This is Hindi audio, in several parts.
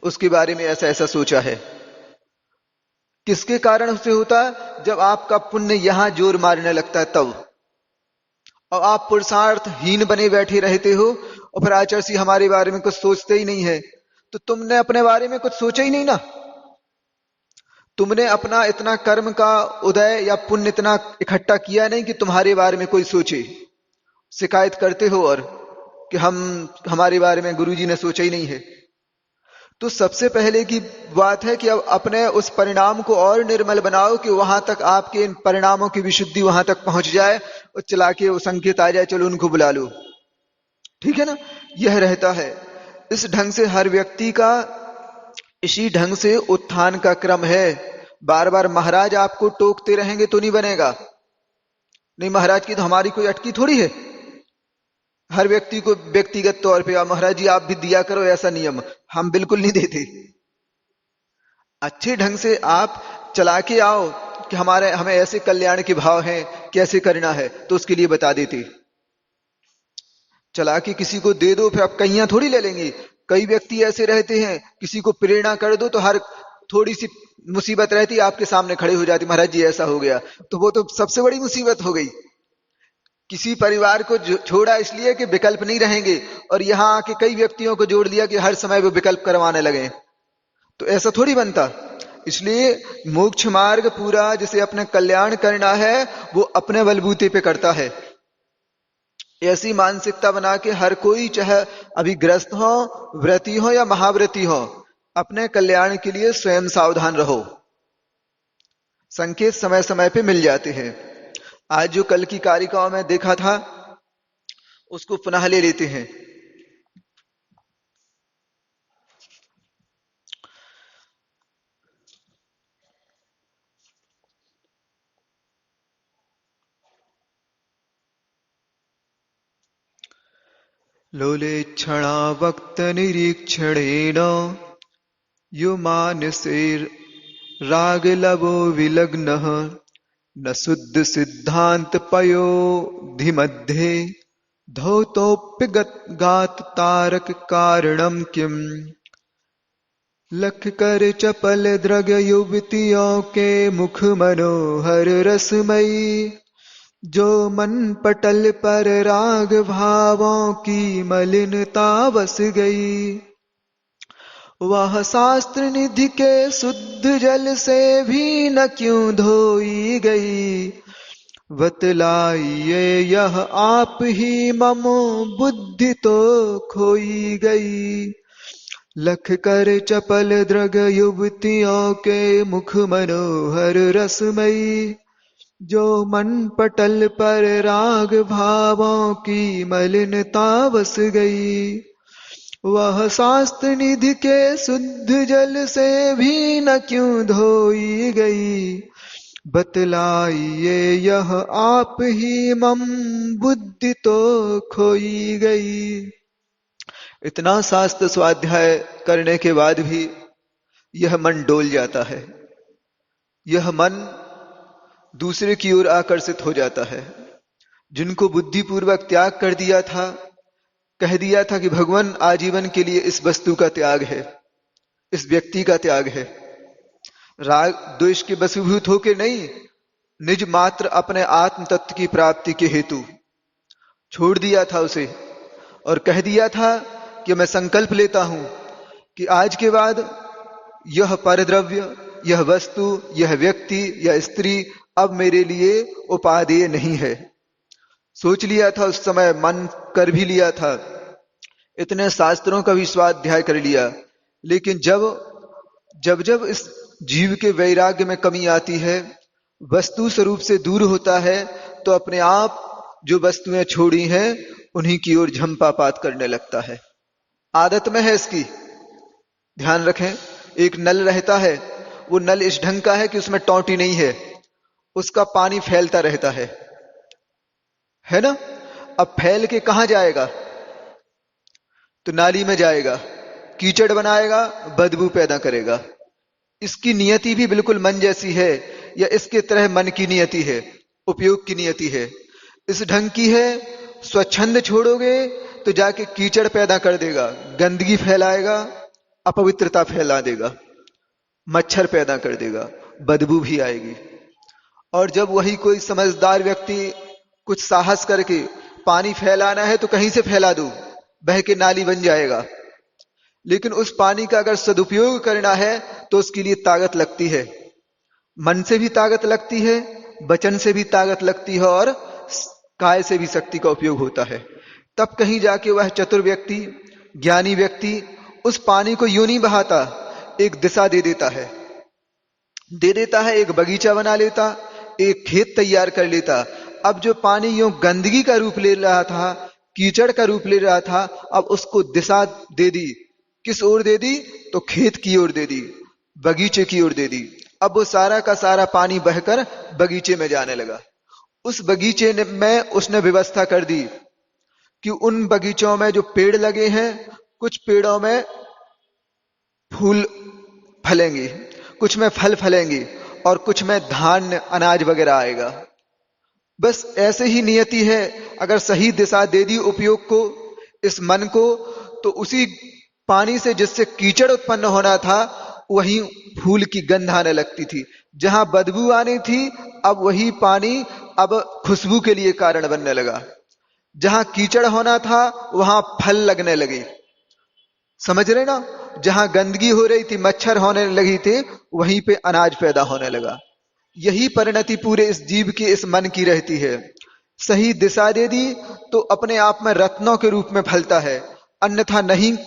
उसके बारे में ऐसा ऐसा सोचा है। किसके कारण उसे होता है? जब आपका पुण्य यहां जोर मारने लगता है तब। और आप पुरुषार्थहीन बने बैठे रहते हो और फिर आचार्य जी हमारे बारे में कुछ सोचते ही नहीं है। तो तुमने अपने बारे में कुछ सोचा ही नहीं ना। तुमने अपना इतना कर्म का उदय या पुण्य इतना इकट्ठा किया नहीं कि तुम्हारे बारे में कोई सोचे। शिकायत करते हो और कि हमारे बारे में गुरुजी ने सोचा ही नहीं है। तो सबसे पहले की बात है कि अब अपने उस परिणाम को और निर्मल बनाओ कि वहां तक आपके इन परिणामों की विशुद्धि वहां तक पहुंच जाए और चला के वो संकेत आ जाए, चलो उनको बुला लो। ठीक है ना। यह रहता है। इस ढंग से हर व्यक्ति का इसी ढंग से उत्थान का क्रम है। बार बार महाराज आपको टोकते रहेंगे तो नहीं बनेगा। नहीं, महाराज की तो हमारी कोई अटकी थोड़ी है। हर व्यक्ति को व्यक्तिगत तौर पे महाराज जी आप भी दिया करो ऐसा नियम हम बिल्कुल नहीं देते। अच्छे ढंग से आप चला के आओ कि हमारे हमें ऐसे कल्याण के भाव हैं, कैसे करना है, तो उसके लिए बता देते। चला के किसी को दे दो फिर आप कहियां थोड़ी ले लेंगे। कई व्यक्ति ऐसे रहते हैं, किसी को प्रेरणा कर दो तो हर थोड़ी सी मुसीबत रहती आपके सामने खड़े हो जाती, महाराज जी ऐसा हो गया, तो वो तो सबसे बड़ी मुसीबत हो गई। किसी परिवार को छोड़ा इसलिए कि विकल्प नहीं रहेंगे, और यहां आके कई व्यक्तियों को जोड़ लिया कि हर समय वो विकल्प करवाने लगे, तो ऐसा थोड़ी बनता। इसलिए मोक्ष मार्ग पूरा जिसे अपने कल्याण करना है वो अपने बलबूते पे करता है। ऐसी मानसिकता बना के हर कोई, चाहे अभी ग्रस्त हो, व्रती हो या महाव्रती हो, अपने कल्याण के लिए स्वयं सावधान रहो। संकेत समय समय पे मिल जाते हैं। आज जो कल की कारिकाओं में देखा था उसको पुनः ले लेते हैं। लोलेक्षणा वक्त निरीक्षणेन यो मानसे रागलवो विलग्नः न शुद्ध सिद्धांत पयोधिमध्ये धौतोप्यगात तारक कारणम किम। लख कर चपल द्रग युवतियों के मुख मनोहर रसमयी, जो मन पटल पर राग भावों की मलिनता बस गई। वह शास्त्र निधि के शुद्ध जल से भी न क्यों धोई गई। बतलाइए यह आप ही मम बुद्धि तो खोई गई। लख कर चपल द्रग युवतियों के मुख मनोहर रसमयी, जो मन पटल पर राग भावों की मलिनता बस गई। वह शास्त्र निधि के शुद्ध जल से भी न क्यों धोई गई। बतलाइए यह आप ही मम बुद्धि तो खोई गई। इतना शास्त्र स्वाध्याय करने के बाद भी यह मन डोल जाता है। यह मन दूसरे की ओर आकर्षित हो जाता है। जिनको बुद्धिपूर्वक त्याग कर दिया था, कह दिया था कि भगवान आजीवन के लिए इस वस्तु का त्याग है, इस व्यक्ति का त्याग है, राग द्वेष के वशीभूत होकर नहीं, निज मात्र अपने आत्म तत्व की प्राप्ति के हेतु छोड़ दिया था उसे। और कह दिया था कि मैं संकल्प लेता हूं कि आज के बाद यह परद्रव्य, यह वस्तु, यह व्यक्ति, यह स्त्री अब मेरे लिए उपादेय नहीं है। सोच लिया था उस समय, मन कर भी लिया था, इतने शास्त्रों का भी स्वाध्याय कर लिया। लेकिन जब जब इस जीव के वैराग्य में कमी आती है, वस्तु स्वरूप से दूर होता है, तो अपने आप जो वस्तुएं छोड़ी हैं उन्हीं की ओर झंपापात करने लगता है। आदत में है इसकी। ध्यान रखें, एक नल रहता है, वो नल इस ढंग का है कि उसमें टोंटी नहीं है, उसका पानी फैलता रहता है ना। अब फैल के कहां जाएगा? तो नाली में जाएगा, कीचड़ बनाएगा, बदबू पैदा करेगा। इसकी नियति भी बिल्कुल मन जैसी है, या इसके तरह मन की नियति है, उपयोग की नियति है, इस ढंग की है। स्वच्छंद छोड़ोगे तो जाके कीचड़ पैदा कर देगा, गंदगी फैलाएगा, अपवित्रता फैला देगा, मच्छर पैदा कर देगा, बदबू भी आएगी। और जब वही कोई समझदार व्यक्ति कुछ साहस करके पानी फैलाना है तो कहीं से फैला दो, बह के नाली बन जाएगा। लेकिन उस पानी का अगर सदुपयोग करना है तो उसके लिए ताकत लगती है, मन से भी ताकत लगती है, वचन से भी ताकत लगती है, और काय से भी शक्ति का उपयोग होता है। तब कहीं जाके वह चतुर व्यक्ति, ज्ञानी व्यक्ति उस पानी को यूं नहीं बहाता, एक दिशा दे देता है, एक बगीचा बना लेता, एक खेत तैयार कर लेता। अब जो पानी यूं गंदगी का रूप ले रहा था, कीचड़ का रूप ले रहा था, अब उसको दिशा दे दी। किस ओर दे दी? तो खेत की ओर दे दी, बगीचे की ओर दे दी। अब वो सारा का सारा पानी बहकर बगीचे में जाने लगा। उस बगीचे में उसने व्यवस्था कर दी कि उन बगीचों में जो पेड़ लगे हैं, कुछ पेड़ों में फूल फलेंगे, कुछ में फल फलेंगे, और कुछ में धान अनाज वगैरह आएगा। बस ऐसे ही नियति है। अगर सही दिशा दे दी उपयोग को, इस मन को, तो उसी पानी से जिससे कीचड़ उत्पन्न होना था, वही फूल की गंध आने लगती थी। जहां बदबू आनी थी, अब वही पानी अब खुशबू के लिए कारण बनने लगा। जहां कीचड़ होना था, वहां फल लगने लगे। समझ रहे ना? जहां गंदगी हो रही थी, मच्छर होने लगी थे, वहीं पे अनाज पैदा होने लगा। यही परिणति पूरे इस जीव की, इस मन की रहती है। सही दिशा दे दी तो अपने आप में रत्नों के रूप में फलता है, अन्यथा नहीं,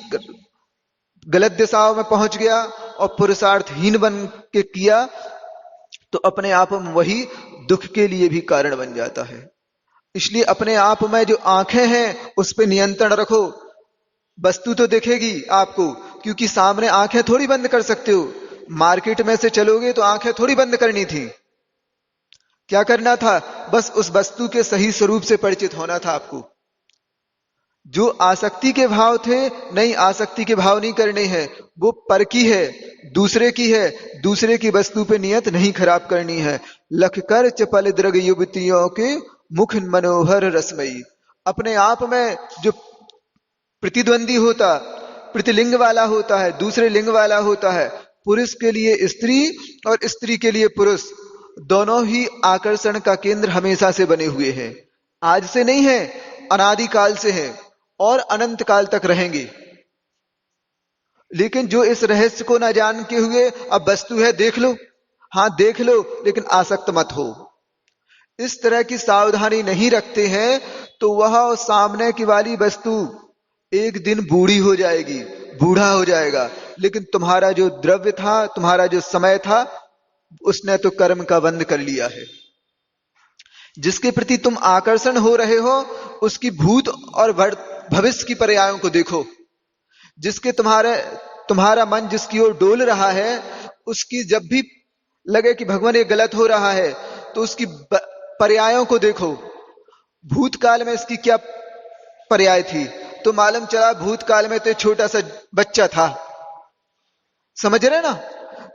गलत दिशाओं में पहुंच गया और पुरुषार्थहीन बन के किया तो अपने आप में वही दुख के लिए भी कारण बन जाता है। इसलिए अपने आप में जो आंखें हैं उस पर नियंत्रण रखो। वस्तु तो दिखेगी आपको, क्योंकि सामने आंखें थोड़ी बंद कर सकते हो। मार्केट में से चलोगे तो आंखें थोड़ी बंद करनी थी। क्या करना था? बस उस वस्तु के सही स्वरूप से परिचित होना था आपको। जो आसक्ति के भाव थे, नहीं, आसक्ति के भाव नहीं करने हैं, वो पर की है, दूसरे की है। दूसरे की वस्तु पे नियत नहीं खराब करनी है। लख कर चपल द्रग युवतियों के मुख मनोहर रसमयी। अपने आप में जो प्रतिद्वंदी होता, प्रतिलिंग वाला होता है, दूसरे लिंग वाला होता है, पुरुष के लिए स्त्री और स्त्री के लिए पुरुष, दोनों ही आकर्षण का केंद्र हमेशा से बने हुए हैं। आज से नहीं है, अनादि काल से है और अनंत काल तक रहेंगे। लेकिन जो इस रहस्य को ना जान के हुए, अब वस्तु है देख लो, हाँ देख लो, लेकिन आसक्त मत हो, इस तरह की सावधानी नहीं रखते हैं तो वह सामने की वाली वस्तु एक दिन बूढ़ी हो जाएगी, बूढ़ा हो जाएगा। लेकिन तुम्हारा जो द्रव्य था, तुम्हारा जो समय था, उसने तो कर्म का बंध कर लिया है। जिसके प्रति तुम आकर्षण हो रहे हो, उसकी भूत और भविष्य की पर्यायों को देखो। जिसके तुम्हारा मन जिसकी ओर डोल रहा है, उसकी जब भी लगे कि भगवान ये गलत हो रहा है, तो उसकी पर्यायों को देखो। भूतकाल में इसकी क्या पर्याय थी, तो मालूम चला भूतकाल में तो छोटा सा बच्चा था। समझ रहे ना?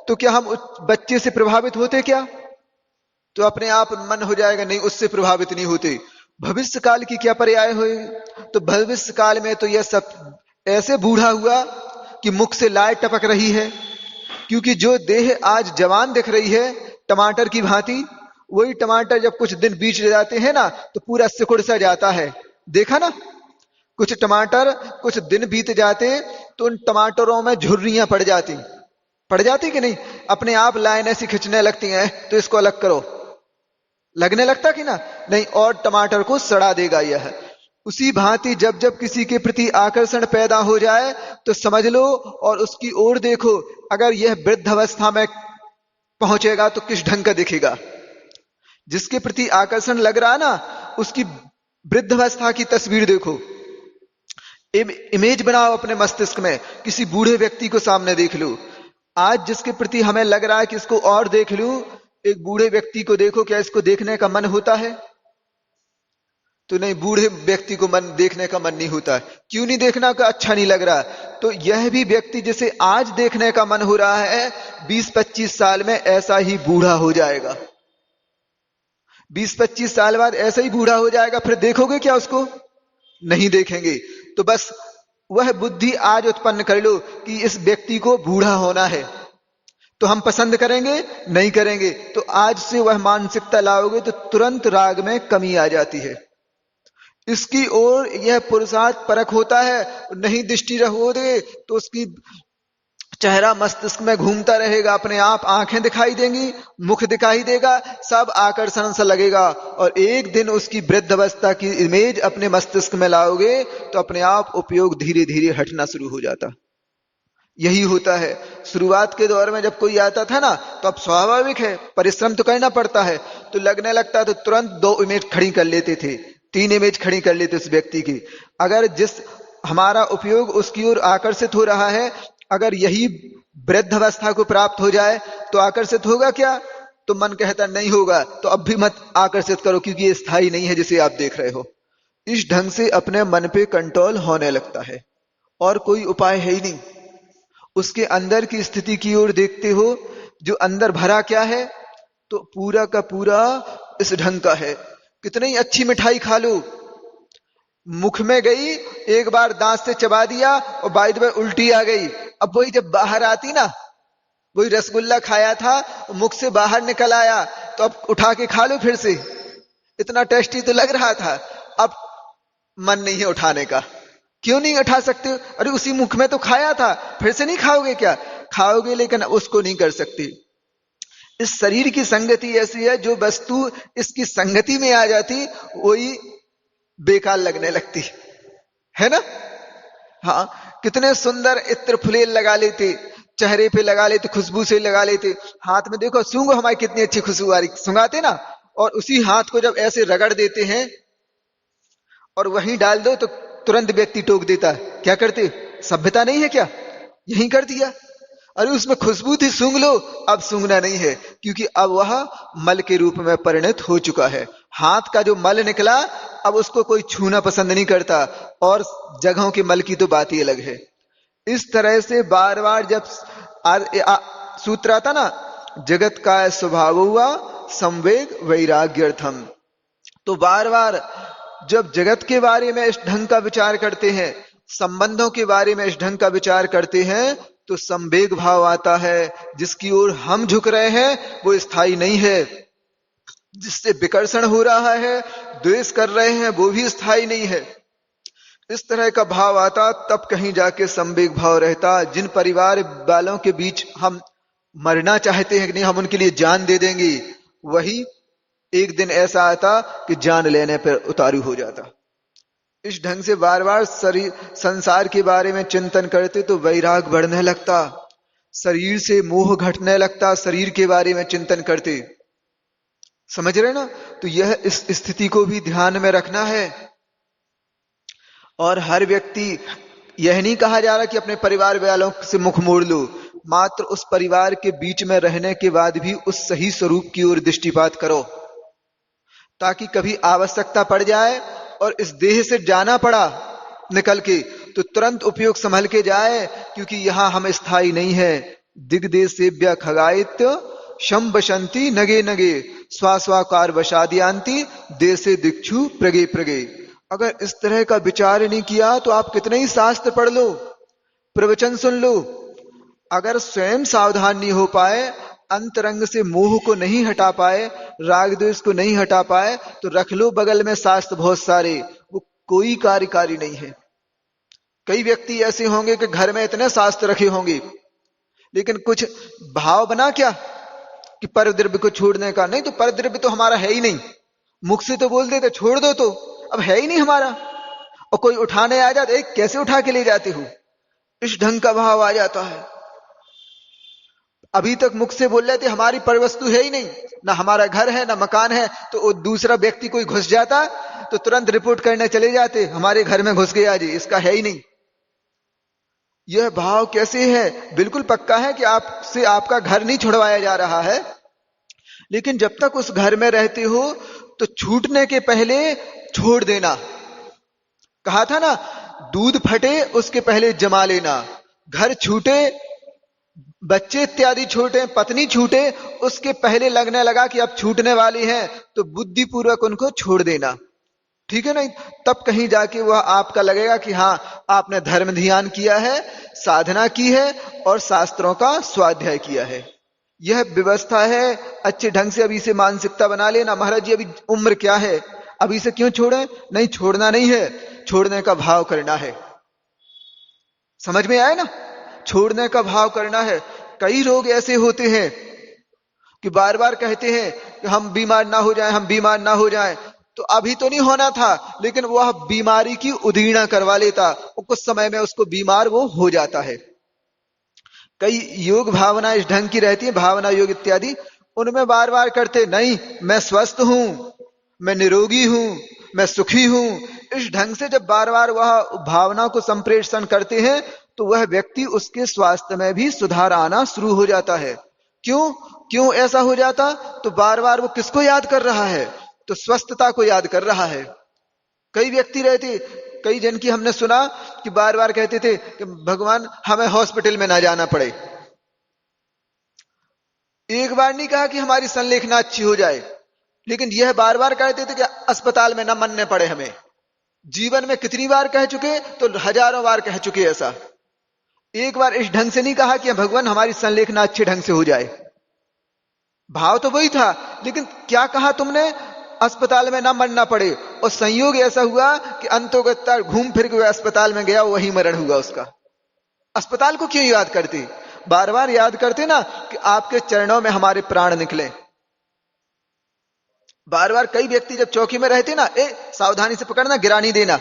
तो क्या हम उस बच्चे से प्रभावित होते क्या? तो अपने आप मन हो जाएगा नहीं, उससे प्रभावित नहीं होते। भविष्य काल की क्या पर्याय हुए? तो भविष्य काल में तो यह सब ऐसे बूढ़ा हुआ कि मुख से लार टपक रही है। क्योंकि जो देह आज जवान दिख रही है टमाटर की भांति, वही टमाटर जब कुछ दिन बीत जाते हैं ना, तो पूरा सिकुड़ सा जाता है। देखा ना? कुछ टमाटर कुछ दिन बीत जाते तो उन टमाटरों में झुर्रियां पड़ जाती कि नहीं? अपने आप लाइन ऐसी खिंचने लगती हैं, तो इसको अलग करो, लगने लगता कि ना? नहीं, और टमाटर को सड़ा देगा यह। उसी भांति जब जब किसी के प्रति आकर्षण पैदा हो जाए तो समझ लो और उसकी ओर देखो। अगर यह वृद्ध अवस्था में पहुंचेगा तो किस ढंग का दिखेगा। जिसके प्रति आकर्षण लग रहा ना, उसकी वृद्ध अवस्था की तस्वीर देखो, इमेज बनाओ अपने मस्तिष्क में। किसी बूढ़े व्यक्ति को सामने देख लो। आज जिसके प्रति हमें लग रहा है कि इसको और देख लूं, एक बूढ़े व्यक्ति को देखो, क्या इसको देखने का मन होता है? तो नहीं, बूढ़े व्यक्ति को मन देखने का मन नहीं होता है। क्यों नहीं देखना का? अच्छा नहीं लग रहा। तो यह भी व्यक्ति जिसे आज देखने का मन हो रहा है, 20-25 साल में ऐसा ही बूढ़ा हो जाएगा। 20-25 साल बाद ऐसा ही बूढ़ा हो जाएगा। फिर देखोगे क्या उसको? नहीं देखेंगे। तो बस वह बुद्धि आज उत्पन्न कर लो कि इस व्यक्ति को बूढ़ा होना है, तो हम पसंद करेंगे? नहीं करेंगे। तो आज से वह मानसिकता लाओगे तो तुरंत राग में कमी आ जाती है। इसकी ओर यह पुरुषार्थ परख होता है। नहीं दृष्टि रहोगे तो उसकी चेहरा मस्तिष्क में घूमता रहेगा, अपने आप आंखें दिखाई देंगी, मुख दिखाई देगा, सब आकर्षण सा लगेगा। और एक दिन उसकी वृद्ध अवस्था की इमेज अपने मस्तिष्क में लाओगे तो अपने आप उपयोग धीरे धीरे हटना शुरू हो जाता। यही होता है। शुरुआत के दौर में जब कोई आता था ना, तो अब स्वाभाविक है, परिश्रम तो करना पड़ता है, तो लगने लगता तो तुरंत 2 इमेज खड़ी कर लेते थे, 3 इमेज खड़ी कर लेते उस व्यक्ति की। अगर जिस हमारा उपयोग उसकी ओर आकर्षित हो रहा है, अगर यही वृद्ध अवस्था को प्राप्त हो जाए तो आकर्षित होगा क्या? तो मन कहता नहीं होगा, तो अब भी मत आकर्षित करो, क्योंकि ये स्थायी नहीं है जिसे आप देख रहे हो। इस ढंग से अपने मन पे कंट्रोल होने लगता है, और कोई उपाय है ही नहीं। उसके अंदर की स्थिति की ओर देखते हो, जो अंदर भरा क्या है, तो पूरा का पूरा इस ढंग का है। कितनी अच्छी मिठाई खा लो, मुख में गई, एक बार दांत से चबा दिया और बाई द वे उल्टी आ गई। अब वही जब बाहर आती ना, वही रसगुल्ला खाया था, मुख से बाहर निकल आया, तो अब उठा के खा लो फिर से, इतना टेस्टी तो लग रहा था। अब मन नहीं है उठाने का। क्यों नहीं उठा सकते? अरे उसी मुख में तो खाया था, फिर से नहीं खाओगे क्या? खाओगे, लेकिन उसको नहीं कर सकते। इस शरीर की संगति ऐसी है, जो वस्तु इसकी संगति में आ जाती वही बेकार लगने लगती है ना। हाँ, कितने सुंदर इत्र फुलेल लगा लेते, चेहरे पे लगा लेते, खुशबू से लगा लेते, हाथ में देखो सूंघो हमारी कितनी अच्छी खुशबू आ रही, सुंघाते ना, और उसी हाथ को जब ऐसे रगड़ देते हैं और वहीं डाल दो तो तुरंत व्यक्ति टोक देता है। क्या करते? सभ्यता नहीं है क्या? यही कर दिया। अरे उसमें खुशबू थी, सूंघ लो। अब सूंघना नहीं है, क्योंकि अब वह मल के रूप में परिणत हो चुका है। हाथ का जो मल निकला, अब उसको कोई छूना पसंद नहीं करता, और जगहों के मल की तो बात ही अलग है। इस तरह से बार बार जब सूत्र आता ना, जगत का स्वभाव हुआ संवेग वैराग्यर्थम, तो बार बार जब जगत के बारे में इस ढंग का विचार करते हैं, संबंधों के बारे में इस ढंग का विचार करते हैं, तो संवेग भाव आता है। जिसकी ओर हम झुक रहे हैं वो स्थायी नहीं है, जिससे विकर्षण हो रहा है, द्वेष कर रहे हैं, वो भी स्थायी नहीं है। इस तरह का भाव आता, तब कहीं जाके संवेग भाव रहता। जिन परिवार वालों के बीच हम मरना चाहते हैं कि नहीं, हम उनके लिए जान दे देंगे, वही एक दिन ऐसा आता कि जान लेने पर उतारू हो जाता। इस ढंग से बार बार शरीर संसार के बारे में चिंतन करते तो वैराग बढ़ने लगता, शरीर से मोह घटने लगता, शरीर के बारे में चिंतन करते। समझ रहे ना? तो यह इस स्थिति को भी ध्यान में रखना है। और हर व्यक्ति, यह नहीं कहा जा रहा कि अपने परिवार वालों से मुख मोड़ लो, मात्र उस परिवार के बीच में रहने के बाद भी उस सही स्वरूप की ओर दृष्टिपात करो, ताकि कभी आवश्यकता पड़ जाए और इस देह से जाना पड़ा निकल के, तो तुरंत उपयोग संभल के जाए, क्योंकि यहां हम स्थायी नहीं है। दिग्देशेभ्य खगायित्य शम बसंती नगे नगे स्वास्वाकार वशादियांति देशे दिक्षु प्रगे प्रगे। अगर इस तरह का विचार नहीं किया तो आप कितने ही शास्त्र पढ़ लो, प्रवचन सुन लो, अगर स्वयं सावधान नहीं हो पाए, अंतरंग से मोह को नहीं हटा पाए, राग द्वेष को नहीं हटा पाए, तो रख लो बगल में शास्त्र बहुत सारे, वो कोई कार्यकारी नहीं है। कई व्यक्ति ऐसे होंगे कि घर में इतने शास्त्र रखे होंगे, लेकिन कुछ भाव बना क्या कि परद्रव्य को छोड़ने का? नहीं, तो परद्रव्य तो हमारा है ही नहीं, मुख से तो बोल देते छोड़ दो, तो अब है ही नहीं हमारा। और कोई उठाने आ जाता, कैसे उठा के ले जाते हो? इस ढंग का भाव आ जाता है। अभी तक मुख से बोल रहे थे हमारी परवस्तु है ही नहीं, ना हमारा घर है ना मकान है, तो दूसरा व्यक्ति कोई घुस जाता तो तुरंत रिपोर्ट करने चले जाते, हमारे घर में घुस गया जी, इसका है ही नहीं। यह भाव कैसे है? बिल्कुल पक्का है कि आपसे आपका घर नहीं छुड़वाया जा रहा है, लेकिन जब तक उस घर में रहते हो तो छूटने के पहले छोड़ देना। कहा था ना, दूध फटे उसके पहले जमा लेना। घर छूटे, बच्चे इत्यादि छूटे, पत्नी छूटे, उसके पहले लगने लगा कि अब छूटने वाली है, तो बुद्धिपूर्वक उनको छोड़ देना। ठीक है नहीं, तब कहीं जाके वह आपका लगेगा कि हाँ, आपने धर्म ध्यान किया है, साधना की है और शास्त्रों का स्वाध्याय किया है। यह व्यवस्था है। अच्छे ढंग से अभी से मानसिकता बना लेना, महाराज जी अभी उम्र क्या है, अभी से क्यों छोड़े? नहीं, छोड़ना नहीं है, छोड़ने का भाव करना है। समझ में आए ना? छोड़ने का भाव करना है। कई लोग ऐसे होते हैं कि बार बार कहते हैं कि हम बीमार ना हो जाएं, हम बीमार ना हो जाएं। तो अभी तो नहीं होना था, लेकिन वह बीमारी की उधीड़ना करवा लेता, और कुछ समय में उसको बीमार वो हो जाता है। कई योग भावना इस ढंग की रहती है, भावना योग इत्यादि, उनमें बार बार करते नहीं, मैं स्वस्थ हूं, मैं निरोगी हूं, मैं सुखी हूं। इस ढंग से जब बार बार वह भावना को संप्रेषण करते हैं, तो वह व्यक्ति, उसके स्वास्थ्य में भी सुधार आना शुरू हो जाता है। क्यों? क्यों ऐसा हो जाता? तो बार बार वो किसको याद कर रहा है? तो स्वस्थता को याद कर रहा है। कई व्यक्ति रहते, कई जन की हमने सुना कि बार बार कहते थे कि भगवान हमें हॉस्पिटल में ना जाना पड़े। एक बार नहीं कहा कि हमारी संलेखना अच्छी हो जाए, लेकिन यह बार बार कहते थे कि अस्पताल में ना मनने पड़े हमें। जीवन में कितनी बार कह चुके? तो हजारों बार कह चुके ऐसा। एक बार इस ढंग से नहीं कहा कि भगवान हमारी संलेखना अच्छे ढंग से हो जाए। भाव तो वही था, लेकिन क्या कहा तुमने? अस्पताल में ना मरना पड़े। और संयोग ऐसा हुआ कि अंतोगत्ता घूम फिर के अस्पताल में गया, वही मरण हुआ उसका। अस्पताल को क्यों याद करते? बार बार याद करते ना कि आपके चरणों में हमारे प्राण निकले। बार बार कई व्यक्ति जब चौकी में रहते ना, सावधानी से पकड़ना, गिरा नहीं देना।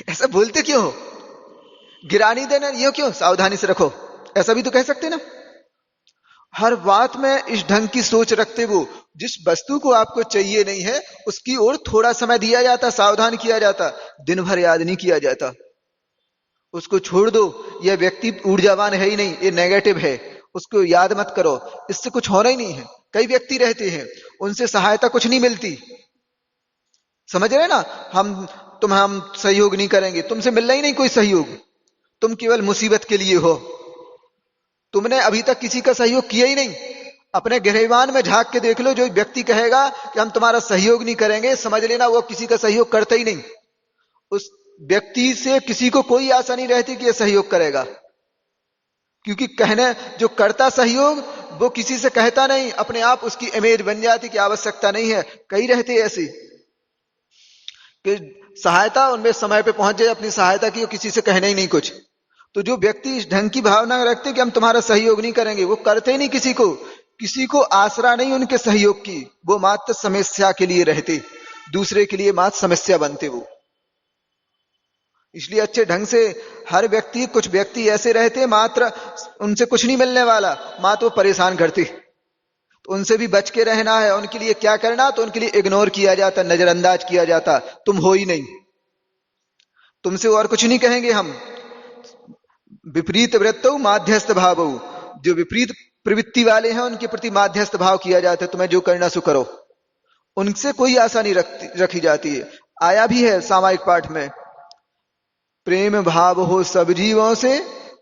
ऐसा बोलते क्यों हो? गिरा नहीं देना, ये क्यों? सावधानी से रखो, ऐसा भी तो कह सकते ना। हर बात में इस ढंग की सोच रखते, वो जिस वस्तु को आपको चाहिए नहीं है, उसकी ओर थोड़ा समय दिया जाता, सावधान किया जाता, दिन भर याद नहीं किया जाता। उसको छोड़ दो, यह व्यक्ति ऊर्जावान है ही नहीं, ये नेगेटिव है, उसको याद मत करो, इससे कुछ होना ही नहीं है। कई व्यक्ति रहते हैं, उनसे सहायता कुछ नहीं मिलती। समझ रहे ना? हम सहयोग नहीं करेंगे, तुमसे मिलना ही नहीं कोई सहयोग, तुम केवल मुसीबत के लिए हो। तुमने अभी तक किसी का सहयोग किया ही नहीं। अपने गिरहवान में झांक के देख लो, जो व्यक्ति कहेगा कि हम तुम्हारा सहयोग नहीं करेंगे, समझ लेना वो किसी का सहयोग करता ही नहीं। उस व्यक्ति से किसी को कोई आशा नहीं रहती कि यह सहयोग करेगा, क्योंकि कहने जो करता सहयोग, वो किसी से कहता नहीं, अपने आप उसकी इमेज बन जाती कि आवश्यकता नहीं है। कई रहते ऐसे कि सहायता उनमें समय पे पहुंच जाए, अपनी सहायता की, किसी से कहने ही नहीं कुछ। तो जो व्यक्ति इस ढंग की भावना रखते कि हम तुम्हारा सहयोग नहीं करेंगे, वो करते ही नहीं किसी को आसरा नहीं उनके सहयोग की, वो मात्र समस्या के लिए रहते, दूसरे के लिए मात्र समस्या बनते वो। इसलिए अच्छे ढंग से हर व्यक्ति, कुछ व्यक्ति ऐसे रहते मात्र उनसे कुछ नहीं मिलने वाला, मात्र वो परेशान करते, तो उनसे भी बच के रहना है। उनके लिए क्या करना? तो उनके लिए इग्नोर किया जाता, नजरअंदाज किया जाता, तुम हो ही नहीं, तुमसे और कुछ नहीं कहेंगे हम। विपरीत वृत्तौ माध्यस्थ भावौ, जो विपरीत प्रवृत्ति वाले हैं उनके प्रति माध्यस्थ भाव किया जाता है, तुम्हें जो करना सो करो। उनसे कोई आशा नहीं रखी जाती है। आया भी है सामायिक पाठ में, प्रेम भाव हो सब जीवों से,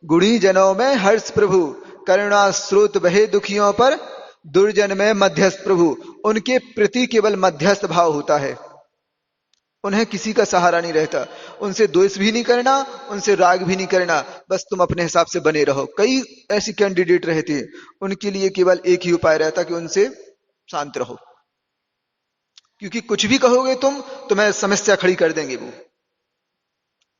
गुणी जनों में हर्ष प्रभु, करुणा स्रोत बहे दुखियों पर, दुर्जन में मध्यस्थ प्रभु। उनके प्रति केवल मध्यस्थ भाव होता है, उन्हें किसी का सहारा नहीं रहता। उनसे द्वेष भी नहीं करना, उनसे राग भी नहीं करना, बस तुम अपने हिसाब से बने रहो। कई ऐसी कैंडिडेट रहती है, उनके लिए केवल एक ही उपाय रहता कि उनसे शांत रहो, क्योंकि कुछ भी कहोगे तुम, तुम्हें समस्या खड़ी कर देंगे वो।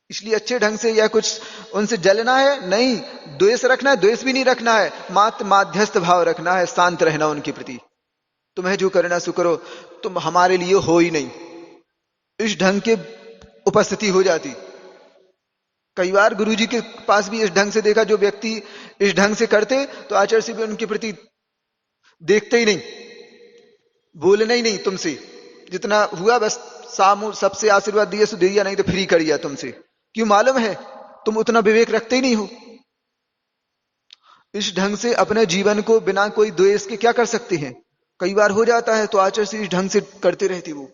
इसलिए अच्छे ढंग से, या कुछ उनसे जलना है नहीं, द्वेष रखना है, द्वेष भी नहीं रखना है, मात्र माध्यस्थ भाव रखना है, शांत रहना उनके प्रति। तुम्हें जो करना सो करो, तुम हमारे लिए हो ही नहीं, इस ढंग के उपस्थिति हो जाती। कई बार गुरुजी के पास भी इस ढंग से देखा, जो व्यक्ति इस ढंग से करते तो आचार्य से भी उनके प्रति देखते ही नहीं, बोलना ही नहीं तुमसे, जितना हुआ बस सामू सबसे आशीर्वाद दिए सो दिया, नहीं तो फ्री कर दिया तुमसे। क्यों? मालूम है तुम उतना विवेक रखते ही नहीं हो। इस ढंग से अपने जीवन को बिना कोई द्वेष के क्या कर सकते हैं? कई बार हो जाता है, तो आचार्य से इस ढंग से करते रहती वो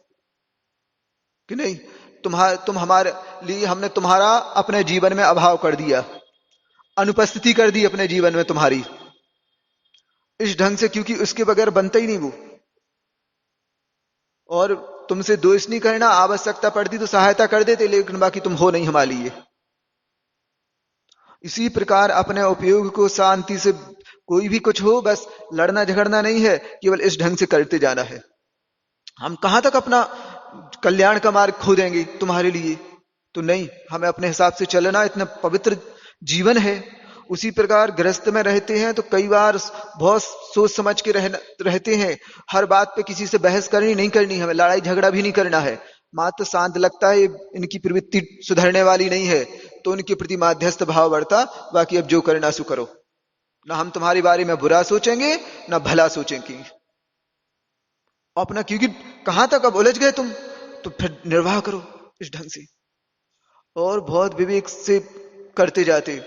कि नहीं, तुम हमारे लिए, हमने तुम्हारा अपने जीवन में अभाव कर दिया, अनुपस्थिति कर दी अपने जीवन में तुम्हारी, इस ढंग से, क्योंकि उसके बगैर बनता ही नहीं वो। और तुमसे द्वेष नहीं करना, आवश्यकता पड़ती तो सहायता कर देते, लेकिन बाकी तुम हो नहीं हमारे लिए। इसी प्रकार अपने उपयोग को शांति से, कोई भी कुछ हो बस लड़ना झगड़ना नहीं है, केवल इस ढंग से करते जाना है। हम कहां तक अपना कल्याण का मार्ग खो देंगे तुम्हारे लिए? तो नहीं, हमें अपने हिसाब से चलना, इतना पवित्र जीवन है। उसी प्रकार गृहस्थ में रहते हैं तो कई बार बहुत सोच समझ के रहते हैं। हर बात पे किसी से बहस करनी नहीं करनी, हमें लड़ाई झगड़ा भी नहीं करना है। मात्र शांत लगता है इनकी प्रवृत्ति सुधरने वाली नहीं है, तो उनके प्रति माध्यस्थ भाव बढ़ता, बाकी अब जो करना सो करो। ना हम तुम्हारे बारे में बुरा सोचेंगे ना भला सोचेंगे अपना, क्योंकि कहां तक अब उलझ गए तुम, तो फिर निर्वाह करो इस ढंग से, और बहुत विवेक से करते जाते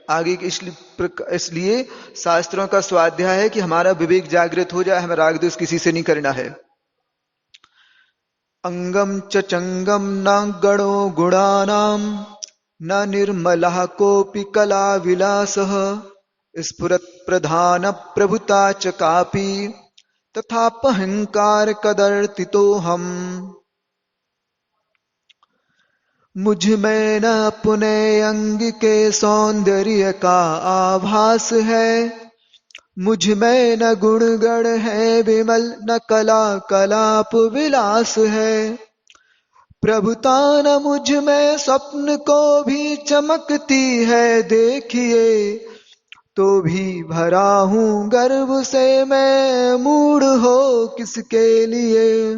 आगे। इसलिए शास्त्रों का स्वाध्याय है कि हमारा विवेक जागृत हो जाए, हमें राग द्वेष किसी से नहीं करना है। अंगम च चंगम न गणो गुणानाम न निर्मलः कोऽपि कला विलासः स्फुरत् प्रधान प्रभुता च कापि तथापहंकार कदर्तितो हम। मुझ में न अपने अंग के सौंदर्य का आभास है, मुझ में न गुण गण है विमल, न कला कलाप विलास है। प्रभुता न मुझ में स्वप्न को भी चमकती है देखिए, तो भी भरा हूं गर्व से मैं मूढ़ हो किसके लिए।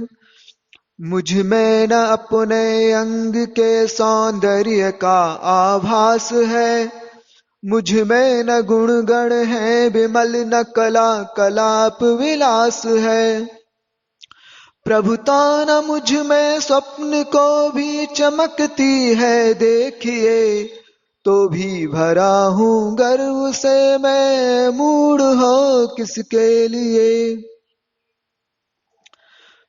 मुझ में न अपने अंग के सौंदर्य का आभास है, मुझ में न गुण गण है विमल, न कला कलाप विलास है। प्रभुता न मुझ में स्वप्न को भी चमकती है देखिए, तो भी भरा हूं गर्व से मैं मूढ़ हो किसके लिए।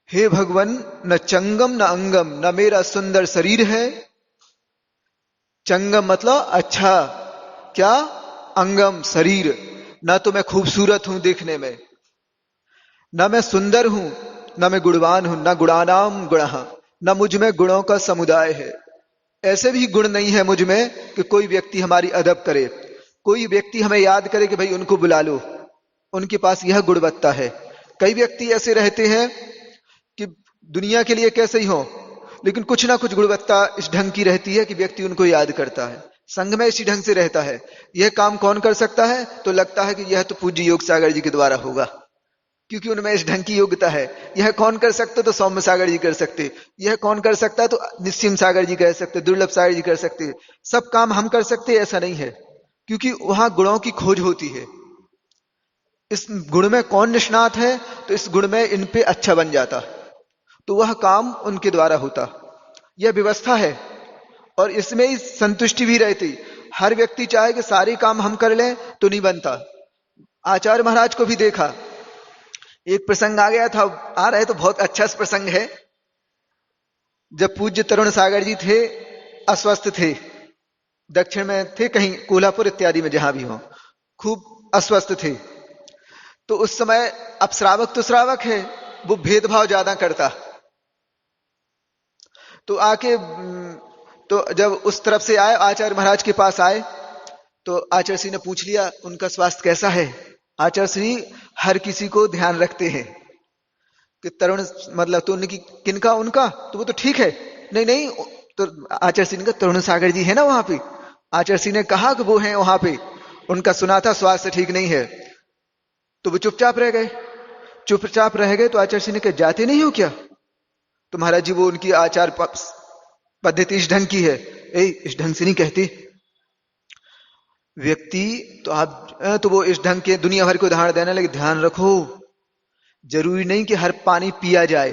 हे भगवान, न चंगम न अंगम, न मेरा सुंदर शरीर है। चंगम मतलब अच्छा, क्या? अंगम शरीर। न तो मैं खूबसूरत हूं देखने में, न मैं सुंदर हूं, न मैं गुणवान हूं, न गुणानाम गुणः, न मुझ में गुणों का समुदाय है। ऐसे भी गुण नहीं है मुझ में कि कोई व्यक्ति हमारी अदब करे, कोई व्यक्ति हमें याद करे कि भाई उनको बुला लो, उनके पास यह गुणवत्ता है। कई व्यक्ति ऐसे रहते हैं कि दुनिया के लिए कैसे ही हो, लेकिन कुछ ना कुछ गुणवत्ता इस ढंग की रहती है कि व्यक्ति उनको याद करता है, संग में इसी ढंग से रहता है। यह काम कौन कर सकता है? तो लगता है कि यह तो पूज्य योग सागर जी के द्वारा होगा, क्योंकि उनमें इस ढंग की योग्यता है। यह कौन कर सकते? तो सौम्य सागर जी कर सकते। यह कौन कर सकता है? तो निस्सिम सागर जी कर सकते, दुर्लभ सागर जी कर सकते। सब काम हम कर सकते, ऐसा नहीं है, क्योंकि वहां गुणों की खोज होती है। इस गुण में कौन निष्णात है, तो इस गुण में इन पे अच्छा बन जाता, तो वह काम उनके द्वारा होता। यह व्यवस्था है, और इसमें ही संतुष्टि भी रहती। हर व्यक्ति चाहे कि सारे काम हम कर लें तो नहीं बनता। आचार्य महाराज को भी देखा, एक प्रसंग आ गया था, आ रहे तो बहुत अच्छा प्रसंग है। जब पूज्य तरुण सागर जी थे, अस्वस्थ थे, दक्षिण में थे कहीं कोल्हापुर इत्यादि में, जहां भी हो, खूब अस्वस्थ थे। तो उस समय, अब श्रावक तो श्रावक है, वो भेदभाव ज्यादा करता। तो आके तो जब उस तरफ से आए, आचार्य महाराज के पास आए, तो आचार्य श्री ने पूछ लिया उनका स्वास्थ्य कैसा है। आचार्य श्री हर किसी को ध्यान रखते हैं कि तरुण मतलब तो उनकी किनका, उनका तो वो तो ठीक है, नहीं नहीं, तो आचार्य श्री ने कहा तरुण सागर जी है ना वहां पे। आचार्य श्री ने कहा कि वो हैं वहां पे, उनका सुना था स्वास्थ्य ठीक नहीं है। तो वो चुपचाप रह गए। चुपचाप रह गए तो आचार्य श्री ने कहा जाते नहीं हो क्या? तो महाराज जी वो उनकी आचार पद्धति इस ढंग की है, इस ढंग से नहीं कहती व्यक्ति। तो आप तो वो इस ढंग के दुनिया भर को उदाहरण देने लगे। ध्यान रखो, जरूरी नहीं कि हर पानी पिया जाए,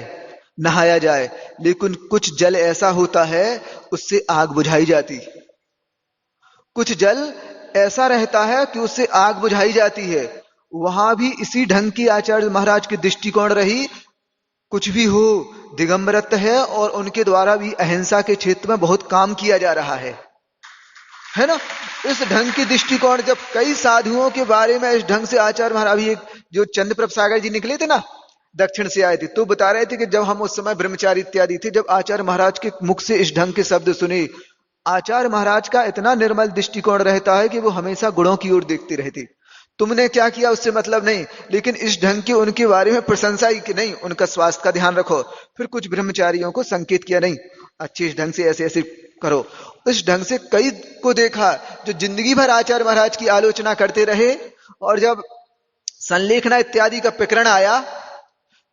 नहाया जाए, लेकिन कुछ जल ऐसा होता है उससे आग बुझाई जाती। कुछ जल ऐसा रहता है कि उससे आग बुझाई जाती है। वहां भी इसी ढंग की आचार्य महाराज की दृष्टिकोण रही। कुछ भी हो, दिगंबरत्व है, और उनके द्वारा भी अहिंसा के क्षेत्र में बहुत काम किया जा रहा है ना। इस ढंग की दृष्टिकोण, जब कई साधुओं के बारे में इस ढंग से आचार्य महाराज, एक जो चंद्र प्रभ सागर जी निकले थे ना, दक्षिण से आए थे, तो बता रहे थे कि जब हम उस समय ब्रह्मचारी इत्यादि थे, जब आचार्य महाराज के मुख से इस ढंग के शब्द सुने, आचार्य महाराज का इतना निर्मल दृष्टिकोण रहता है कि वो हमेशा गुणों की ओर देखते रहते। तुमने क्या किया उससे मतलब नहीं, लेकिन इस ढंग की उनके बारे में प्रशंसा ही कि नहीं, उनका स्वास्थ्य का ध्यान रखो। फिर कुछ ब्रह्मचारियों को संकेत किया, नहीं अच्छे इस ढंग से ऐसे ऐसे करो। इस ढंग से कई को देखा जो जिंदगी भर आचार्य महाराज की आलोचना करते रहे, और जब संलेखना इत्यादि का प्रकरण आया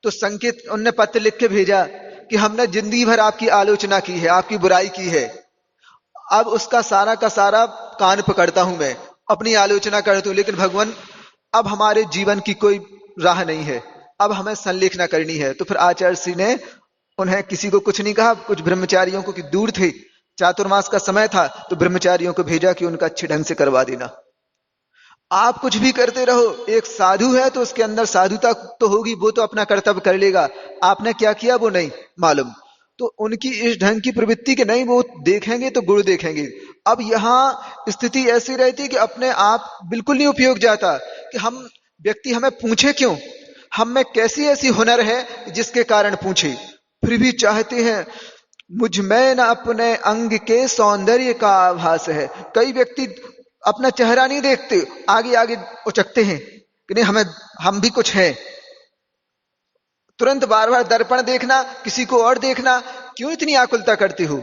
तो संकेत उनने पत्र लिख के भेजा कि हमने जिंदगी भर आपकी आलोचना की है, आपकी बुराई की है, अब उसका सारा का सारा कान पकड़ता हूं, मैं अपनी आलोचना करता हूं, लेकिन भगवान अब हमारे जीवन की कोई राह नहीं है, अब हमें संलेखना करनी है। तो फिर आचार्य श्री ने उन्हें किसी को कुछ नहीं कहा, कुछ ब्रह्मचारियों को, कि दूर थे, चातुर्मास का समय था, तो ब्रह्मचारियों को भेजा कि उनका अच्छे ढंग से करवा देना। आप कुछ भी करते रहो, एक साधु है तो उसके अंदर साधुता तो होगी, वो तो अपना कर्तव्य कर लेगा, आपने क्या किया वो नहीं मालूम। तो उनकी इस ढंग की प्रवृत्ति के नहीं, वो देखेंगे तो गुण देखेंगे। अब यहाँ स्थिति ऐसी रहती कि अपने आप बिल्कुल नहीं उपयोग जाता कि हम व्यक्ति हमें पूछे क्यों, हम में कैसी ऐसी हुनर है जिसके कारण पूछे, फिर भी चाहते हैं मुझ में न अपने अंग के सौंदर्य का आभास है। कई व्यक्ति अपना चेहरा नहीं देखते, आगे आगे उचकते हैं कि नहीं हमें, हम भी कुछ हैं, तुरंत बार बार दर्पण देखना, किसी को और देखना, क्यों इतनी आकुलता करते हो?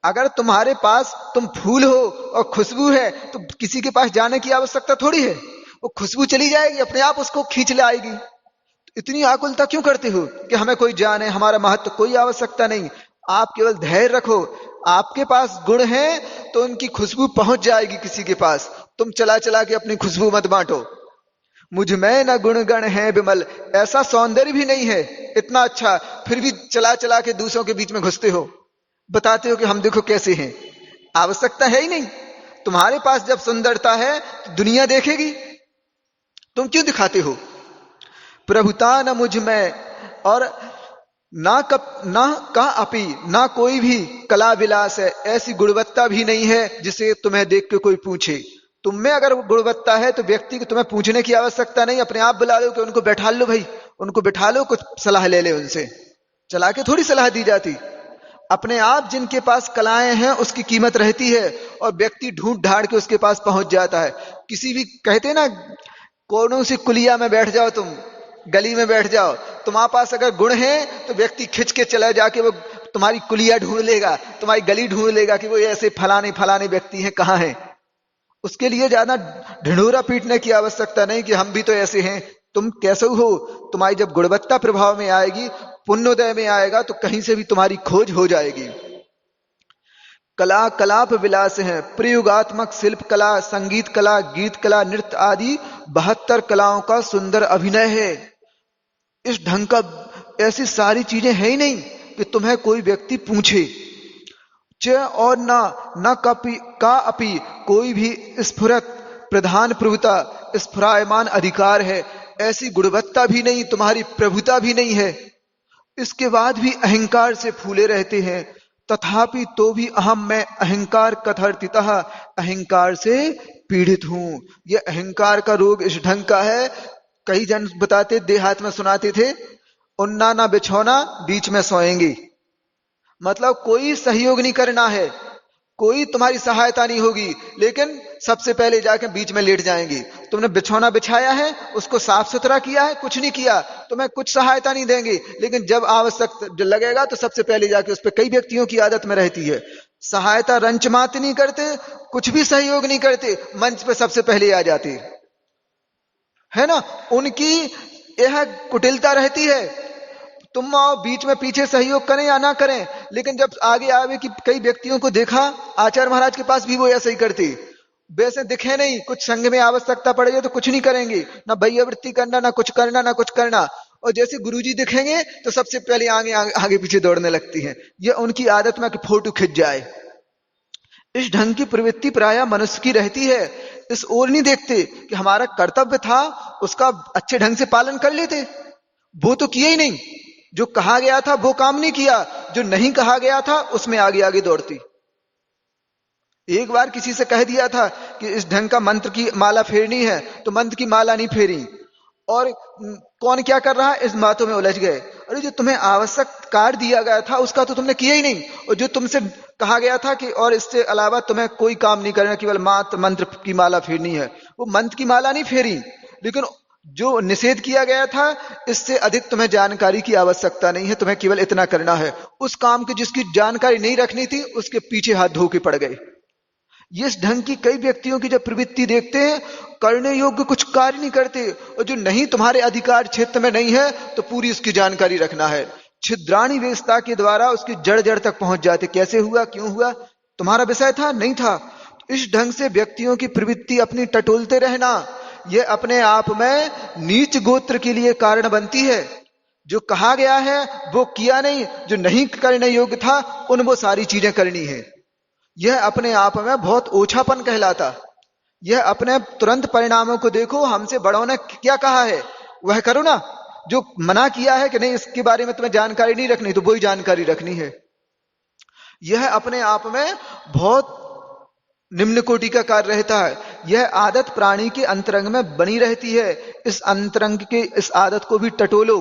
अगर तुम्हारे पास तुम फूल हो और खुशबू है तो किसी के पास जाने की आवश्यकता थोड़ी है, वो खुशबू चली जाएगी अपने आप, उसको खींच ले आएगी। तो इतनी आकुलता क्यों करते हो कि हमें कोई जाने, हमारा महत्व, कोई आवश्यकता नहीं। आप केवल धैर्य रखो, आपके पास गुण है तो उनकी खुशबू पहुंच जाएगी किसी के पास, तुम चला चला के अपनी खुशबू मत बांटो। मुझ में न गुण गण है विमल, ऐसा सौंदर्य भी नहीं है इतना अच्छा, फिर भी चला चला के दूसरों के बीच में घुसते हो, बताते हो कि हम देखो कैसे हैं। आवश्यकता है ही नहीं, तुम्हारे पास जब सुंदरता है तो दुनिया देखेगी, तुम क्यों दिखाते हो? प्रभुता न मुझ में, और ना का अपी, ना कोई भी कला विलास है, ऐसी गुणवत्ता भी नहीं है जिसे तुम्हें देख के कोई पूछे। तुम में अगर गुणवत्ता है तो व्यक्ति को तुम्हें पूछने की आवश्यकता नहीं, अपने आप बुला लो कि उनको बैठा लो, भाई उनको बैठा लो, कुछ सलाह ले ले उनसे, चला के थोड़ी सलाह दी जाती। अपने आप जिनके पास कलाएं हैं उसकी कीमत रहती है, और व्यक्ति ढूंढ ढाड़ के उसके पास पहुंच जाता है। किसी भी कहते ना, कोनों से कुलिया में बैठ जाओ, तुम गली में बैठ जाओ, तुम्हारे पास अगर गुण है तो व्यक्ति खिंच के चला जाके वो तुम्हारी कुलिया ढूंढ लेगा, तुम्हारी गली ढूंढ लेगा कि वो ऐसे फलाने फलाने व्यक्ति हैं, कहाँ हैं। उसके लिए ज्यादा ढिंढोरा पीटने की आवश्यकता नहीं कि हम भी तो ऐसे हैं, तुम कैसे हो। तुम्हारी जब गुणवत्ता प्रभाव में आएगी, पुण्योदय में आएगा, तो कहीं से भी तुम्हारी खोज हो जाएगी। कला कलाप विलास है, प्रयोगात्मक शिल्प कला, संगीत कला, गीत कला, नृत्य आदि 72 कलाओं का सुंदर अभिनय है। इस ढंग का ऐसी सारी चीजें है ही नहीं कि तुम्हें कोई व्यक्ति पूछे। च और न कपि का अपि, कोई भी स्फुरत प्रधान प्रभुता, स्फुरायमान अधिकार है, ऐसी गुणवत्ता भी नहीं, तुम्हारी प्रभुता भी नहीं है। इसके बाद भी अहंकार से फूले रहते हैं, तथापि तो भी अहम मैं अहंकार कथर्तितः, अहंकार से पीड़ित हूं। यह अहंकार का रोग इस ढंग का है। कई जन बताते, देहात में सुनाते थे, उन्ना ना बिछौना बीच में सोएंगे, मतलब कोई सहयोग नहीं करना है, कोई तुम्हारी सहायता नहीं होगी, लेकिन सबसे पहले जाके बीच में लेट जाएंगी। तुमने बिछौना बिछाया है, उसको साफ सुथरा किया है, कुछ नहीं किया, तुम्हें कुछ सहायता नहीं देंगे, लेकिन जब आवश्यक लगेगा तो सबसे पहले जाके उस पर, कई व्यक्तियों की आदत में रहती है, सहायता रंच मात नहीं करते, कुछ भी सहयोग नहीं करते, मंच पे सबसे पहले आ जाते है ना। उनकी यह कुटिलता रहती है, तुम आओ बीच में, पीछे सहयोग करें या ना करें, लेकिन जब आगे आवे कि कई व्यक्तियों को देखा आचार्य महाराज के पास भी वो ऐसा ही करते, वैसे दिखे नहीं, कुछ संघ में आवश्यकता पड़ेगी तो कुछ नहीं करेंगे, ना भैयावृत्ति करना, ना कुछ करना, ना कुछ करना, और जैसे गुरुजी दिखेंगे तो सबसे पहले आगे आगे, आगे पीछे दौड़ने लगती है। ये उनकी आदत में कि फोटो खिंच जाए। इस ढंग की प्रवृत्ति प्रायः मनुष्य की रहती है, इस ओर नहीं देखते कि हमारा कर्तव्य था उसका अच्छे ढंग से पालन कर लेते, वो तो किया ही नहीं, जो कहा गया था वो काम नहीं किया, जो नहीं कहा गया था उसमें आगे आगे दौड़ती। एक बार किसी से कह दिया था कि इस ढंग का मंत्र की माला फेरनी है, तो मंत्र की माला नहीं फेरी, और कौन क्या कर रहा है इस बातों में उलझ गए। अरे जो तुम्हें आवश्यक कार्य दिया गया था उसका तो तुमने किया ही नहीं, और जो तुमसे कहा गया था कि और इससे अलावा तुम्हें कोई काम नहीं करना, केवल मात्र मंत्र की माला फेरनी है, वो मंत्र की माला नहीं फेरी। लेकिन जो निषेध किया गया था, इससे अधिक तुम्हें जानकारी की आवश्यकता नहीं है, तुम्हें केवल इतना करना है। उस काम की जिसकी जानकारी नहीं रखनी थी उसके पीछे हाथ धो के पड़ गए। ये इस ढंग की कई व्यक्तियों की जब प्रवृत्ति देखते हैं, करने योग्य कुछ कार्य नहीं करते, और जो नहीं तुम्हारे अधिकार क्षेत्र में नहीं है तो पूरी उसकी जानकारी रखना है। छिद्राणी वेशता के द्वारा उसकी जड़ जड़ तक पहुंच जाते, कैसे हुआ, क्यों हुआ, तुम्हारा विषय था नहीं था। तो इस ढंग से व्यक्तियों की प्रवृत्ति अपनी टटोलते रहना, यह अपने आप में नीच गोत्र के लिए कारण बनती है। जो कहा गया है वो किया नहीं, जो नहीं करने योग्य था उन वो सारी चीजें करनी है, यह अपने आप में बहुत ओछापन कहलाता। यह अपने तुरंत परिणामों को देखो, हमसे बड़ों ने क्या कहा है वह करो ना, जो मना किया है कि नहीं इसके बारे में तुम्हें जानकारी नहीं रखनी तो वही जानकारी रखनी है। यह अपने आप में बहुत निम्न कोटि का कार्य रहता है। यह आदत प्राणी के अंतरंग में बनी रहती है। इस अंतरंग के इस आदत को भी टटोलो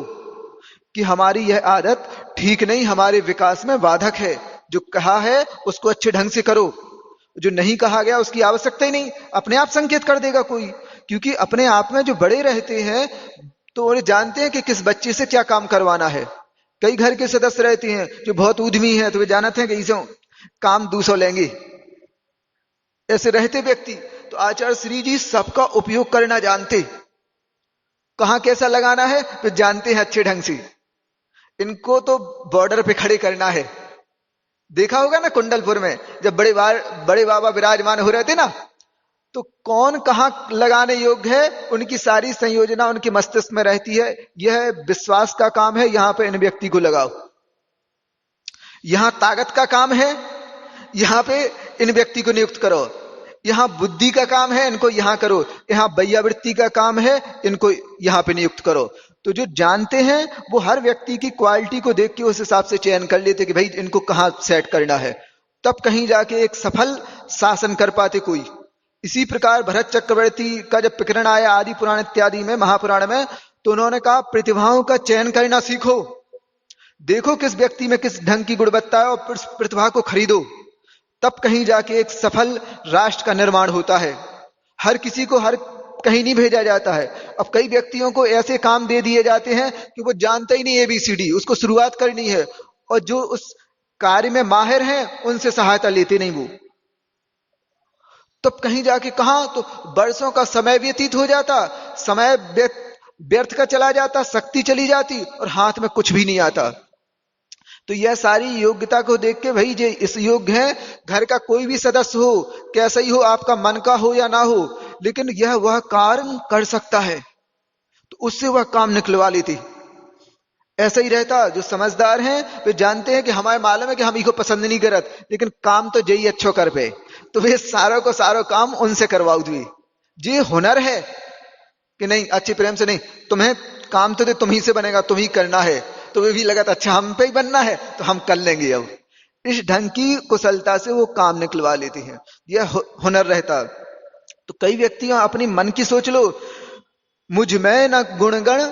कि हमारी यह आदत ठीक नहीं, हमारे विकास में बाधक है। जो कहा है उसको अच्छे ढंग से करो, जो नहीं कहा गया उसकी आवश्यकता ही नहीं, अपने आप संकेत कर देगा कोई। क्योंकि अपने आप में जो बड़े रहते हैं तो उन्हें जानते हैं कि किस बच्चे से क्या काम करवाना है। कई घर के सदस्य रहते हैं जो बहुत उद्यमी हैं, तो वे जानते हैं कि इसे काम 200 लेंगे, ऐसे रहते व्यक्ति। तो आचार्य श्री जी सबका उपयोग करना जानते, कहां कैसा लगाना है वे जानते हैं अच्छे ढंग से। इनको तो बॉर्डर पे खड़े करना है। देखा होगा ना कुंडलपुर में जब बड़े बाबा विराजमान हो रहे थे ना, तो कौन कहां लगाने योग्य है उनकी सारी संयोजना उनके मस्तिष्क में रहती है। यह विश्वास का काम है, यहां पे इन व्यक्ति को लगाओ। यहां ताकत का काम है, यहां पे इन व्यक्ति को नियुक्त करो। यहां बुद्धि का काम है, इनको यहां करो। यहां वैयावृत्ति का काम है, इनको यहां पे नियुक्त करो। तो जो जानते हैं वो हर व्यक्ति की क्वालिटी को देख के उस हिसाब से चयन कर लेते कि भाई इनको कहां सेट करना है, तब कहीं जाके एक सफल शासन कर पाते कोई। इसी प्रकार भरत चक्रवर्ती का जब प्रकरण आया आदि पुराण इत्यादि में, महापुराण में, तो उन्होंने कहा प्रतिभाओं का चयन करना सीखो, देखो किस व्यक्ति में किस ढंग की गुणवत्ता है और प्रतिभा को खरीदो, तब कहीं जाके एक सफल राष्ट्र का निर्माण होता है। हर किसी को हर कहीं नहीं भेजा जाता है। अब कई व्यक्तियों को ऐसे काम दे दिए जाते हैं कि वो जानता ही नहीं ABCD, उसको शुरुआत करनी है, और जो उस कार्य में माहिर हैं उनसे सहायता लेते नहीं वो। तब कहीं जाके कहां तो वर्षों का समय व्यतीत हो जाता, समय व्यर्थ का चला जाता, शक्ति चली जाती और हाथ में कुछ भी नहीं आता। तो यह सारी योग्यता को देख के भाई जे इस योग्य है, घर का कोई भी सदस्य हो, कैसा ही हो, आपका मन का हो या ना हो, लेकिन यह वह कार्य कर सकता है तो उससे वह काम निकलवा लेती। ऐसा ही रहता। जो समझदार हैं वे जानते हैं कि हमारे मालूम है कि हम इसको पसंद नहीं करत, लेकिन काम तो जई अच्छो कर पे, तो वे सारों को सारो काम उनसे करवाऊ दी। जे हुनर है कि नहीं अच्छे प्रेम से नहीं, तुम्हें काम तो दे तुम ही से बनेगा, तुम ही करना है, तो वे भी लगा अच्छा हम पे ही बनना है तो हम कर लेंगे। अब इस ढंग की कुशलता से वो काम निकलवा लेते हैं, यह हुनर रहता। तो कई व्यक्तियों अपनी मन की सोच लो, मुझ में न गुणगण,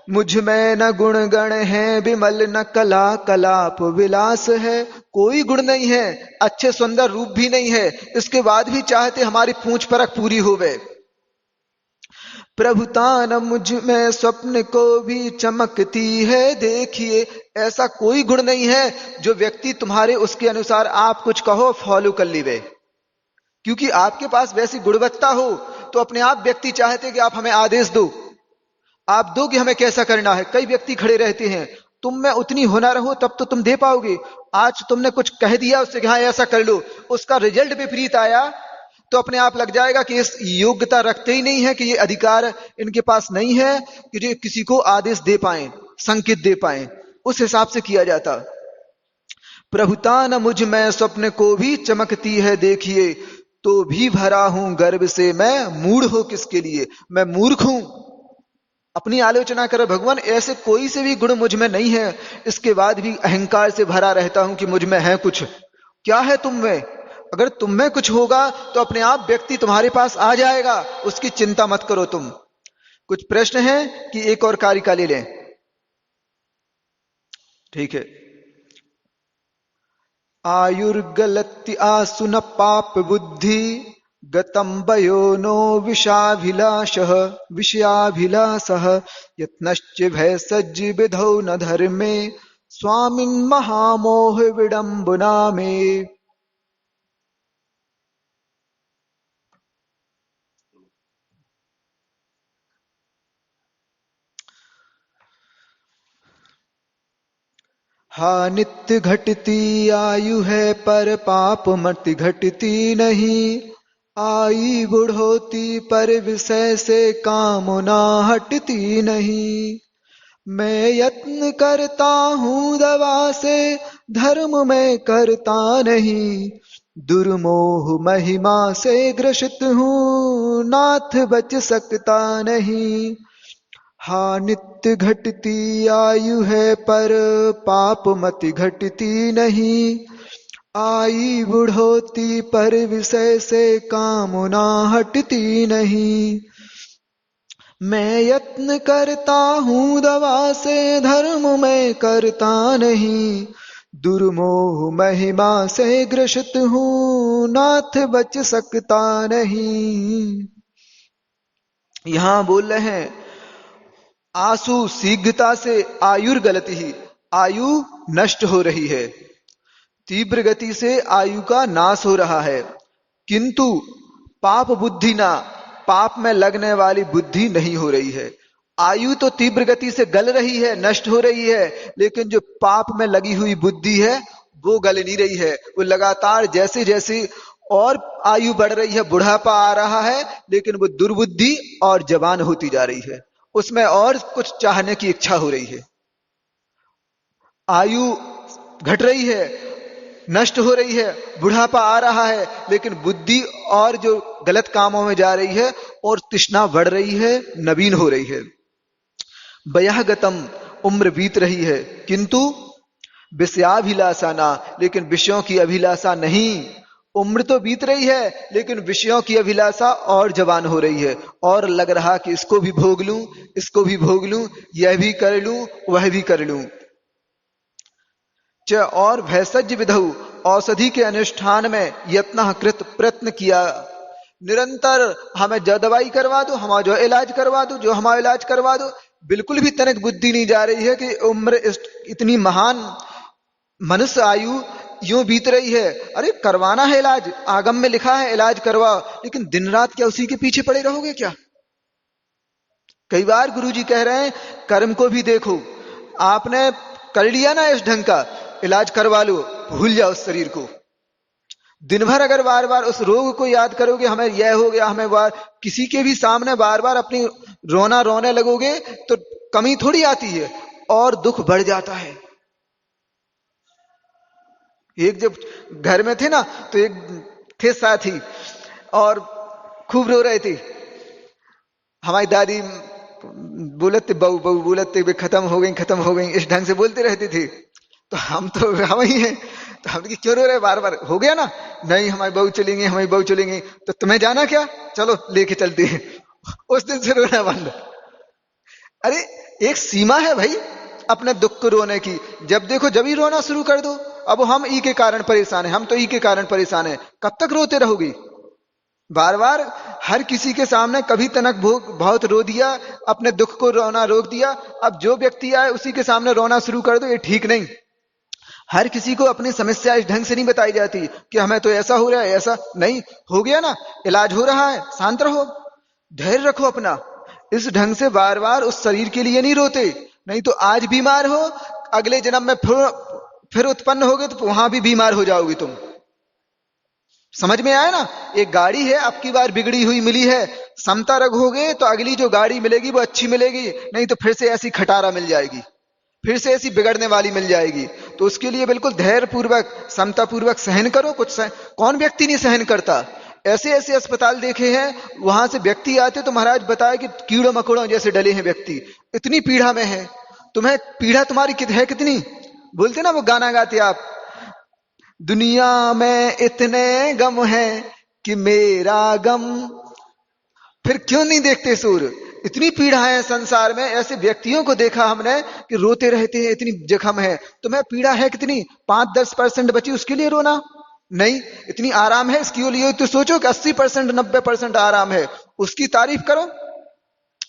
मुझ में न गुणगण है विमल, न कला कलाप विलास है। कोई गुण नहीं है, अच्छे सुंदर रूप भी नहीं है, इसके बाद भी चाहते हमारी पूंछ परख पूरी होवे। प्रभुता न मुझ में स्वप्न को भी चमकती है देखिए। ऐसा कोई गुण नहीं है जो व्यक्ति तुम्हारे उसके अनुसार आप कुछ कहो फॉलो कर लीवे, क्योंकि आपके पास वैसी गुणवत्ता हो तो अपने आप व्यक्ति चाहते कि आप हमें आदेश दो, आप दो कि हमें कैसा करना है। कई व्यक्ति खड़े रहते हैं, तुम में उतनी हुनर हो तब तो तुम दे पाओगे। आज तुमने कुछ कह दिया उससे कि हाँ ऐसा कर लो, उसका रिजल्ट विपरीत आया तो अपने आप लग जाएगा कि इस योग्यता रखते ही नहीं है, कि ये अधिकार इनके पास नहीं है कि जो किसी को आदेश दे पाए, संकेत दे पाए। उस हिसाब से किया जाता। प्रभुता न मुझ में स्वप्न को भी चमकती है देखिए, तो भी भरा हूं गर्व से मैं, मूढ़ हो किसके लिए, मैं मूर्ख हूं। अपनी आलोचना करे भगवान, ऐसे कोई से भी गुण मुझ में नहीं है, इसके बाद भी अहंकार से भरा रहता हूं कि मुझ में है कुछ। क्या है तुम में? अगर तुम में कुछ होगा तो अपने आप व्यक्ति तुम्हारे पास आ जाएगा, उसकी चिंता मत करो तुम। कुछ प्रश्न है कि एक और कारिका ले लें? ठीक है। आयुर्गलति आसु न पाप बुद्धि गतम वयो नो विषाभिलाषः विषयाभिलाषः यत्नश्च भयसज्ज विधौ न धर्मे स्वामिन् महामोह विडम्बना में। हा नित्य घटती आयु है पर पाप मत घटती नहीं। आई बुढ़ोती पर विषय से कामना हटती नहीं। मैं यत्न करता हूँ दवा से धर्म में करता नहीं। दुर्मोह महिमा से ग्रसित हूँ नाथ बच सकता नहीं। हाँ नित्य घटती आयु है पर पाप मति घटती नहीं। आई बुढ़ोती पर विषय से कामना हटती नहीं। मैं यत्न करता हूँ दवा से धर्म में करता नहीं। दुर्मोह महिमा से ग्रसित हूँ नाथ बच सकता नहीं। यहां बोल रहे हैं आसु शीघ्रता से आयुर्गलति ही, आयु नष्ट हो रही है। तीव्र गति से आयु का नाश हो रहा है। किंतु पाप बुद्धि ना, पाप में लगने वाली बुद्धि नहीं हो रही है। आयु तो तीव्र गति से गल रही है, नष्ट हो रही है, लेकिन जो पाप में लगी हुई बुद्धि है वो गल नहीं रही है। वो लगातार जैसे जैसे और आयु बढ़ रही है, बुढ़ापा आ रहा है, लेकिन वो दुर्बुद्धि और जवान होती जा रही है। उसमें और कुछ चाहने की इच्छा हो रही है। आयु घट रही है, नष्ट हो रही है, बुढ़ापा आ रहा है, लेकिन बुद्धि और जो गलत कामों में जा रही है और तृष्णा बढ़ रही है, नवीन हो रही है। वयःगतम उम्र बीत रही है, किंतु विषयाभिलाषा ना, लेकिन विषयों की अभिलाषा नहीं। उम्र तो बीत रही है लेकिन विषयों की अभिलाषा और जवान हो रही है, और लग रहा कि इसको भी भोग लूं, इसको भी भोग लूं, यह भी कर लूं, वह भी कर लूं। च और भैसज विधौ, औषधि के अनुष्ठान में यत्न कृत प्रयत्न किया। निरंतर हमें जो दवाई करवा दो, हमारा जो इलाज करवा दो, जो हमारा इलाज करवा दो, बिल्कुल भी तनिक बुद्धि नहीं जा रही है कि उम्र इतनी महान मनुष्य आयु यूं बीत रही है। अरे करवाना है इलाज, आगम में लिखा है इलाज करवाओ, लेकिन दिन रात क्या उसी के पीछे पड़े रहोगे क्या? कई बार गुरुजी कह रहे हैं कर्म को भी देखो। आपने कर लिया ना इस ढंग का, इलाज करवा लो, भूल जाओ उस शरीर को। दिन भर अगर बार बार उस रोग को याद करोगे, हमें यह हो गया, हमें बार किसी के भी सामने बार बार अपनी रोना रोने लगोगे तो कमी थोड़ी आती है, और दुख बढ़ जाता है। एक जब घर में थे ना, तो एक थे साथी और खूब रो रहे थे। हमारी दादी बोलते बहू बहू बोलते वे खत्म हो गई, खत्म हो गई, इस ढंग से बोलते रहते थे। तो हम तो हम ही हैं, तो हम क्यों रो रहे बार बार? हो गया ना, नहीं हमारी बहू चलेंगे, हमारी बहू चलेंगे, तो तुम्हें जाना क्या, चलो लेके चलते हैं। उस दिन से रोना बंद। अरे एक सीमा है भाई अपने दुख को रोने की, जब देखो जब ही रोना शुरू कर दो। अब हम ई के कारण परेशान हैं, हम तो ई के कारण परेशान हैं, कब तक रोते रहोगी? बार बार हर किसी के सामने कभी तनक भोग बहुत रो दिया, अपने दुख को रोना रोक दिया। अब जो व्यक्ति आए उसी के सामने रोना शुरू कर दो, ये ठीक नहीं। हर किसी को अपनी समस्या इस ढंग से नहीं बताई जाती कि हमें तो ऐसा हो रहा है, ऐसा नहीं हो गया ना, इलाज हो रहा है, शांत रहो, धैर्य रखो अपना। इस ढंग से बार बार उस शरीर के लिए नहीं रोते, नहीं तो आज बीमार हो, अगले जन्म में फिर उत्पन्न होगे तो वहां भी बीमार हो जाओगी तुम। समझ में आया ना? एक गाड़ी है, अब की बार बिगड़ी हुई मिली है, समता रखोगे तो अगली जो गाड़ी मिलेगी वो अच्छी मिलेगी, नहीं तो फिर से ऐसी खटारा मिल जाएगी, फिर से ऐसी बिगड़ने वाली मिल जाएगी। तो उसके लिए बिल्कुल धैर्य पूर्वक समता पूर्वक सहन करो। कौन व्यक्ति नहीं सहन करता? ऐसे ऐसे अस्पताल देखे हैं, वहां से व्यक्ति आते तो महाराज बताए कि कीड़ों मकोड़ों जैसे डले हैं व्यक्ति, इतनी पीड़ा में है। तुम्हें पीड़ा तुम्हारी है कितनी? बोलते ना वो गाना गाते आप, दुनिया में इतने गम है कि मेरा गम। फिर क्यों नहीं देखते सूर? इतनी पीड़ा है संसार में, ऐसे व्यक्तियों को देखा हमने कि रोते रहते हैं, इतनी जख्म है। तुम्हें पीड़ा है कितनी, 5-10% बची उसके लिए रोना? नहीं, इतनी आराम है इसके लिए तो सोचो कि 80% 90% आराम है, उसकी तारीफ करो।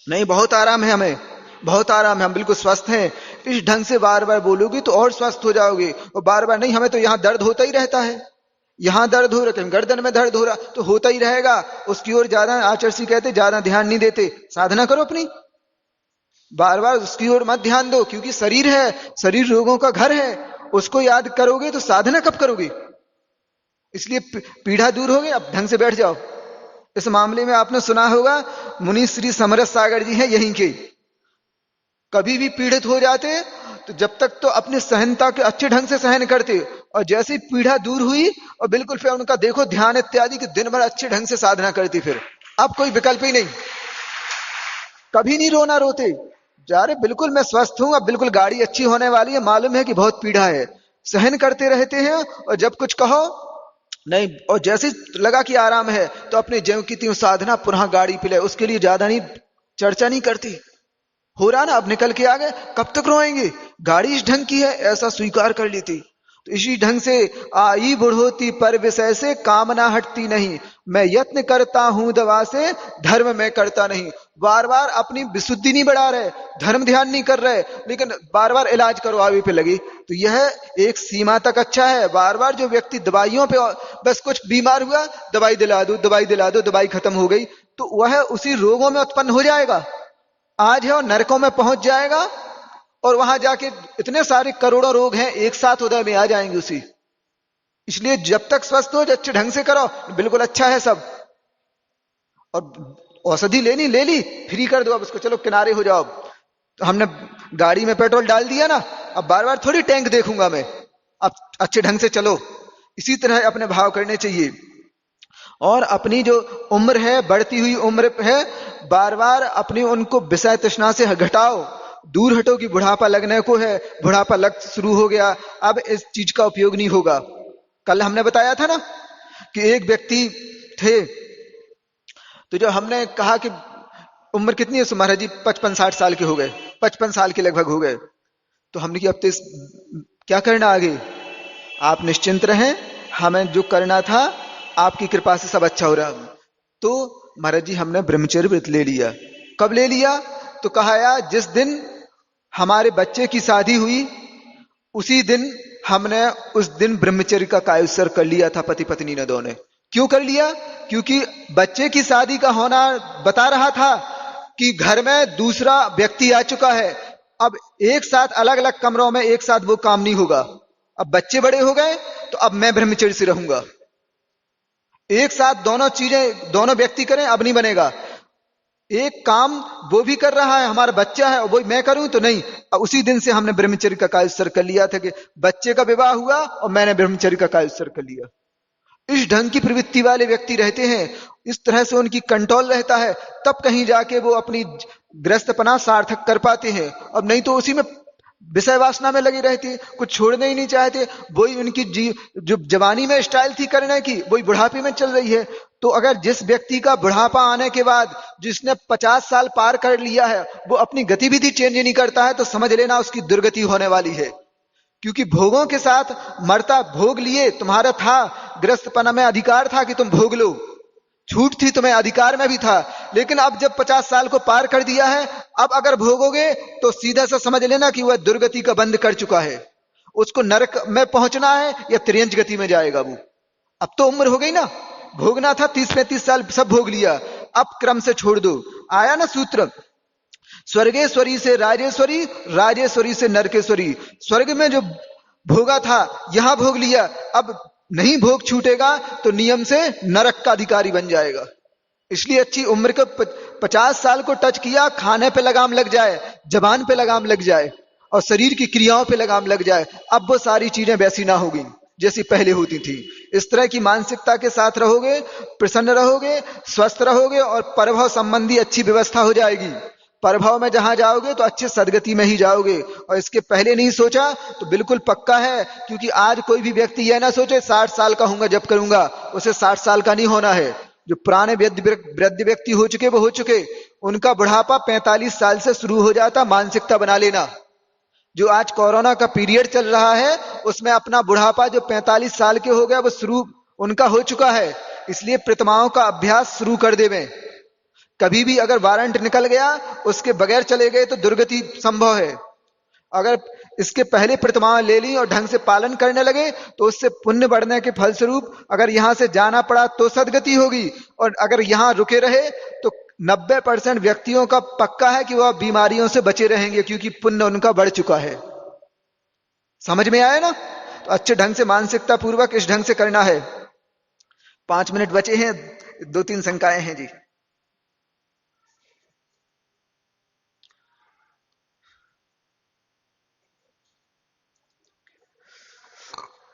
नहीं, बहुत आराम है हमें, बहुत आराम है, हम बिल्कुल स्वस्थ हैं। इस ढंग से बार बार बोलोगी तो और स्वस्थ हो जाओगे। और बार बार नहीं, हमें तो यहां दर्द होता ही रहता है, यहां दर्द हो रहा है, गर्दन में दर्द हो रहा, तो होता ही रहेगा। उसकी ओर ज्यादा आचर्षी कहते ज्यादा ध्यान नहीं देते। साधना करो अपनी, बार बार उसकी ओर मत ध्यान दो, क्योंकि शरीर है, शरीर रोगों का घर है। उसको याद करोगे तो साधना कब करोगे? इसलिए पीड़ा दूर हो गई, अब ढंग से बैठ जाओ। इस मामले में आपने सुना होगा, मुनि श्री समरस सागर जी हैं यहीं के। कभी भी पीड़ित हो जाते तो जब तक तो अपनी सहनता के अच्छे ढंग से सहन करते, और जैसे ही पीड़ा दूर हुई और बिल्कुल फिर उनका देखो ध्यान इत्यादि कि दिन भर अच्छे ढंग से साधना करती। फिर अब कोई विकल्प ही नहीं, कभी नहीं रोना रोते जा रहे, बिल्कुल मैं स्वस्थ हूं, अब बिल्कुल गाड़ी अच्छी होने वाली है, मालूम है कि बहुत पीड़ा है, सहन करते रहते हैं। और जब कुछ कहो नहीं, और जैसे लगा कि आराम है तो अपने ज्यों की त्यों साधना पुनः गाड़ी पे ले, उसके लिए ज्यादा नहीं चर्चा नहीं करती। हो रहा ना, अब निकल के आ गए, कब तक रोएंगे? गाड़ी इस ढंग की है, ऐसा स्वीकार कर लेती। तो इसी ढंग से आई बुढ़ोती पर विषय से कामना हटती नहीं, मैं यत्न करता हूं दवा से धर्म में करता नहीं। बार बार अपनी विशुद्धि नहीं बढ़ा रहे, धर्म ध्यान नहीं कर रहे, लेकिन बार बार इलाज करवावे पे लगी। तो यह एक सीमा तक अच्छा है। बार बार जो व्यक्ति दवाइयों पे, बस कुछ बीमार हुआ दवाई दिला दो, दवाई दिला दो, दवाई खत्म हो गई, तो वह उसी रोगों में उत्पन्न हो जाएगा, आज है और नरकों में पहुंच जाएगा। और वहां जाके इतने सारे करोड़ों रोग हैं एक साथ उदय में आ जाएंगे उसी। इसलिए जब तक स्वस्थ हो अच्छे ढंग से करो, बिल्कुल अच्छा है सब। और औषधि लेनी ले ली, फ्री कर दो, अब उसको चलो किनारे हो जाओ। तो हमने गाड़ी में पेट्रोल डाल दिया ना, अब बार बार थोड़ी टैंक देखूंगा मैं, अब अच्छे ढंग से चलो। इसी तरह अपने भाव करने चाहिए। और अपनी जो उम्र है, बढ़ती हुई उम्र है, बार बार अपनी उनको विषय तृष्णा से घटाओ, दूर हटो कि बुढ़ापा लगने को है, बुढ़ापा लग शुरू हो गया, अब इस चीज का उपयोग नहीं होगा। कल हमने बताया था ना कि एक व्यक्ति थे, तो जो हमने कहा कि उम्र कितनी है महाराज जी, 55-60 साल के हो गए, 55 साल के लगभग हो गए। तो हमने कि अब तो क्या करना आगे? आप निश्चिंत रहें, हमें जो करना था आपकी कृपा से सब अच्छा हो रहा। तो महाराज जी हमने ब्रह्मचर्य व्रत ले लिया। कब ले लिया? तो कहा यार, जिस दिन हमारे बच्चे की शादी हुई उसी दिन हमने उस दिन ब्रह्मचर्य का कायोत्सर्ग कर लिया था, पति पत्नी ने दोनों। क्यों कर लिया? क्योंकि बच्चे की शादी का होना बता रहा था कि घर में दूसरा व्यक्ति आ चुका है। अब एक साथ अलग अलग कमरों में एक साथ वो काम नहीं होगा। अब बच्चे बड़े हो गए तो अब मैं ब्रह्मचर्य से रहूंगा। एक साथ दोनों चीजें दोनों व्यक्ति करें अब नहीं बनेगा। एक काम वो भी कर रहा है, हमारा बच्चा है, वो मैं करूं तो नहीं। उसी दिन से हमने ब्रह्मचर्य का कायोत्सर्ग कर लिया था कि बच्चे का विवाह हुआ और मैंने ब्रह्मचर्य का कायोत्सर्ग कर लिया। इस ढंग की प्रवृत्ति वाले व्यक्ति रहते हैं, इस तरह से उनकी कंट्रोल रहता है, तब कहीं जाके वो अपनी गृहस्थपना सार्थक कर पाते हैं। अब नहीं तो उसी में विषय वासना में लगी रहती, कुछ छोड़ना ही नहीं चाहते। वही उनकी जो जवानी में स्टाइल थी करने की, वही बुढ़ापे में चल रही है। तो अगर जिस व्यक्ति का बुढ़ापा आने के बाद, जिसने 50 साल पार कर लिया है, वो अपनी गतिविधि चेंज नहीं करता है, तो समझ लेना उसकी दुर्गति होने वाली है। क्योंकि भोगों के साथ मरता, भोग लिए, तुम्हारा था गृहस्थपना में अधिकार था कि तुम भोग लो, छूट थी तुम्हें, अधिकार में भी था। लेकिन अब जब 50 साल को पार कर दिया है, अब अगर भोगोगे तो सीधा सा समझ लेना कि वह दुर्गति का बंद कर चुका है। उसको नरक में पहुंचना है या त्रियंच गति में जाएगा वो। अब तो उम्र हो गई ना, भोगना था 30-35 साल, सब भोग लिया, अब क्रम से छोड़ दो। आया ना सूत्र, स्वर्गेश्वरी से राजेश्वरी, राजेश्वरी से नरकेश्वरी। स्वर्ग में जो भोगा था यहां भोग लिया, अब नहीं भोग छूटेगा तो नियम से नरक का अधिकारी बन जाएगा। इसलिए अच्छी उम्र को 50 साल को टच किया, खाने पे लगाम लग जाए, जबान पे लगाम लग जाए और शरीर की क्रियाओं पे लगाम लग जाए। अब वो सारी चीजें वैसी ना होगी जैसी पहले होती थी। इस तरह की मानसिकता के साथ रहोगे, प्रसन्न रहोगे, स्वस्थ रहोगे और परभव संबंधी अच्छी व्यवस्था हो जाएगी। परभाव में जहां जाओगे तो अच्छे सदगति में ही जाओगे। और इसके पहले नहीं सोचा तो बिल्कुल पक्का है, क्योंकि आज कोई भी व्यक्ति यह ना सोचे 60 साल का हूंगा जब करूंगा, उसे 60 साल का नहीं होना है। जो पुराने वृद्ध व्यक्ति हो चुके वो हो चुके, उनका बुढ़ापा 45 साल से शुरू हो जाता। मानसिकता बना लेना, जो आज कोरोना का पीरियड चल रहा है उसमें अपना बुढ़ापा जो 45 साल के हो गया वो शुरू उनका हो चुका है। इसलिए प्रतिमाओं का अभ्यास शुरू कर देवें। कभी भी अगर वारंट निकल गया उसके बगैर चले गए तो दुर्गति संभव है। अगर इसके पहले प्रतिमाएं ले ली और ढंग से पालन करने लगे तो उससे पुण्य बढ़ने के फलस्वरूप अगर यहां से जाना पड़ा तो सदगति होगी, और अगर यहां रुके रहे तो 90% व्यक्तियों का पक्का है कि वह बीमारियों से बचे रहेंगे, क्योंकि पुण्य उनका बढ़ चुका है। समझ में आया ना? तो अच्छे ढंग से मानसिकता पूर्वक इस ढंग से करना है। 5 मिनट बचे हैं, 2-3 शंकाएं हैं जी।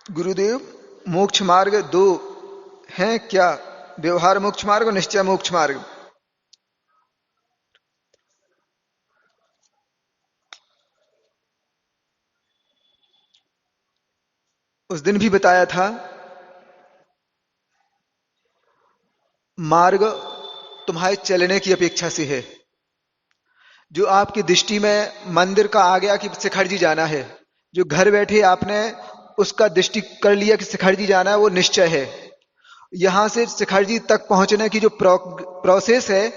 गुरुदेव, मोक्ष मार्ग 2 हैं क्या? व्यवहार मोक्ष मार्ग और निश्चय मोक्ष मार्ग। उस दिन भी बताया था, मार्ग तुम्हारे चलने की अपेक्षा से है। जो आपकी दृष्टि में मंदिर का आ गया कि शिखर जी जाना है, जो घर बैठे आपने उसका दृष्टि कर लिया कि शिखर जी जाना है, वो निश्चय है। यहां से शिखर जी तक पहुंचने की जो प्रोसेस है,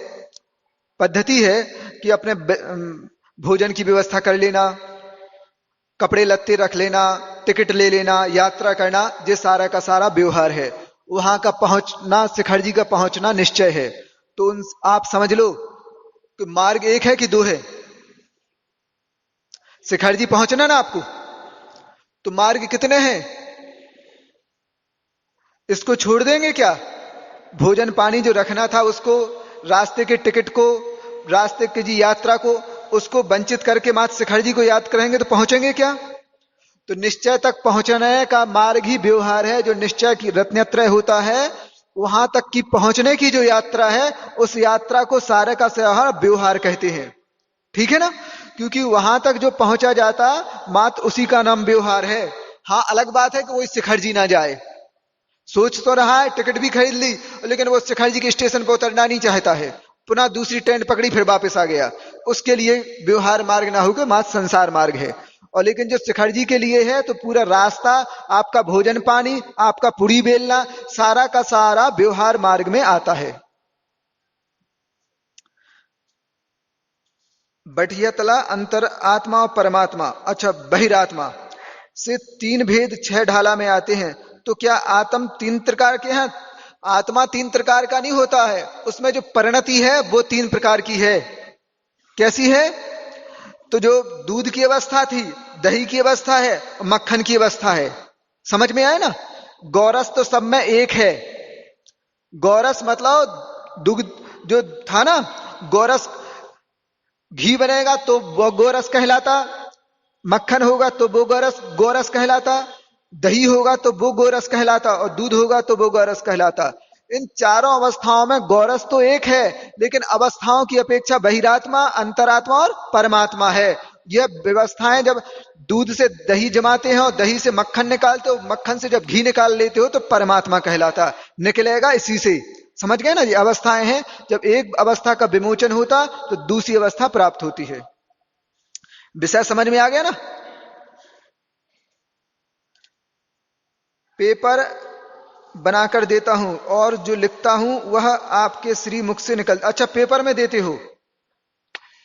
पद्धति है कि अपने भोजन की व्यवस्था कर लेना, कपड़े लत्ते रख लेना, टिकट ले लेना, यात्रा करना, ये सारा का सारा व्यवहार है। वहां का पहुंचना, शिखर जी का पहुंचना निश्चय है। तो आप समझ लो कि मार्ग एक है कि 2 है? शिखर जी पहुंचना ना आपको, तो मार्ग कितने हैं? इसको छोड़ देंगे क्या? भोजन पानी जो रखना था उसको, रास्ते के टिकट को, रास्ते की जी यात्रा को, उसको वंचित करके मात्र शिखर जी को याद करेंगे तो पहुंचेंगे क्या? तो निश्चय तक पहुंचने का मार्ग ही व्यवहार है। जो निश्चय की रत्नत्रय होता है, वहां तक की पहुंचने की जो यात्रा है, उस यात्रा को सारे का सारा व्यवहार कहते हैं। ठीक है ना? क्योंकि वहां तक जो पहुंचा जाता मात्र उसी का नाम व्यवहार है। हाँ, अलग बात है कि वो शिखर जी ना जाए, सोच तो रहा है, टिकट भी खरीद ली, लेकिन वो शिखर जी के स्टेशन पर उतरना नहीं चाहता है, पुनः दूसरी ट्रेन पकड़ी फिर वापस आ गया। उसके लिए व्यवहार मार्ग ना होकर मात्र संसार मार्ग है। और लेकिन जो शिखर जी के लिए है तो पूरा रास्ता, आपका भोजन पानी, आपका पुरी बेलना, सारा का सारा व्यवहार मार्ग में आता है। बटिया तला अंतर आत्मा और परमात्मा, अच्छा बहिरात्मा से 3 भेद 6 ढाला में आते हैं। तो क्या आत्म 3 प्रकार के हैं? आत्मा 3 प्रकार का नहीं होता है, उसमें जो परिणति है वो 3 प्रकार की है। कैसी है? तो जो दूध की अवस्था थी, दही की अवस्था है, मक्खन की अवस्था है। समझ में आया ना? गौरस तो सब में एक है। गौरस मतलब दुग्ध जो था ना, गौरस घी बनेगा तो वो गोरस कहलाता, मक्खन होगा तो वो गोरस गोरस कहलाता, दही होगा तो वो गोरस कहलाता, और दूध होगा तो वो गोरस कहलाता। इन चारों अवस्थाओं में गोरस तो एक है, लेकिन अवस्थाओं की अपेक्षा बहिरात्मा, अंतरात्मा और परमात्मा है। यह व्यवस्थाएं, जब दूध से दही जमाते हैं और दही से मक्खन निकालते हो, मक्खन से जब घी निकाल लेते हो तो परमात्मा कहलाता, निकलेगा इसी से। समझ गए ना? ये अवस्थाएं हैं, जब एक अवस्था का विमोचन होता तो दूसरी अवस्था प्राप्त होती है। विषय समझ में आ गया ना? पेपर बनाकर देता हूं और जो लिखता हूं वह आपके श्री मुख से निकल। अच्छा, पेपर में देते हो,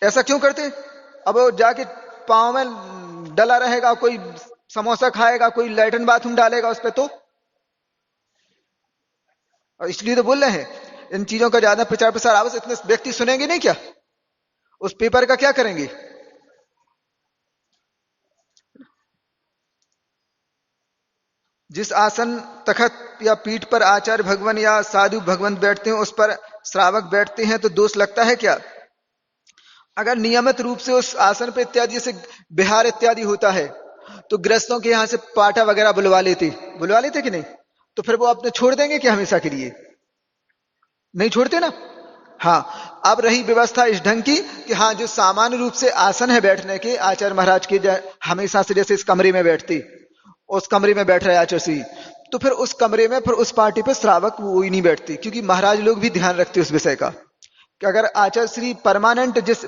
ऐसा क्यों करते? अब वो जाके पांव में डला रहेगा, कोई समोसा खाएगा, कोई लैट्रिन बाथरूम डालेगा उस पर, तो और इसलिए तो बोल रहे हैं इन चीजों का ज्यादा प्रचार प्रसार आवश्यक। इतने व्यक्ति सुनेंगे नहीं क्या? उस पेपर का क्या करेंगे? जिस आसन, तखत या पीठ पर आचार्य भगवान या साधु भगवान बैठते हैं उस पर श्रावक बैठते हैं, तो दोष लगता है क्या? अगर नियमित रूप से उस आसन पर इत्यादि, जैसे बिहार इत्यादि होता है, तो गृहस्थों के यहां से पाठा वगैरह बुलवा लेते कि नहीं? तो फिर वो अपने छोड़ देंगे क्या हमेशा के लिए? नहीं छोड़ते ना। हाँ, अब रही व्यवस्था इस ढंग की कि हाँ, जो सामान्य रूप से आसन है बैठने के, आचार्य महाराज के हमेशा से जैसे इस कमरे में बैठती, उस कमरे में बैठ रहे आचार्य जी, तो फिर उस कमरे में, फिर उस पार्टी पे श्रावक वो ही नहीं बैठती, क्योंकि महाराज लोग भी ध्यान रखते उस विषय का। कि अगर आचार्य श्री परमानेंट जिस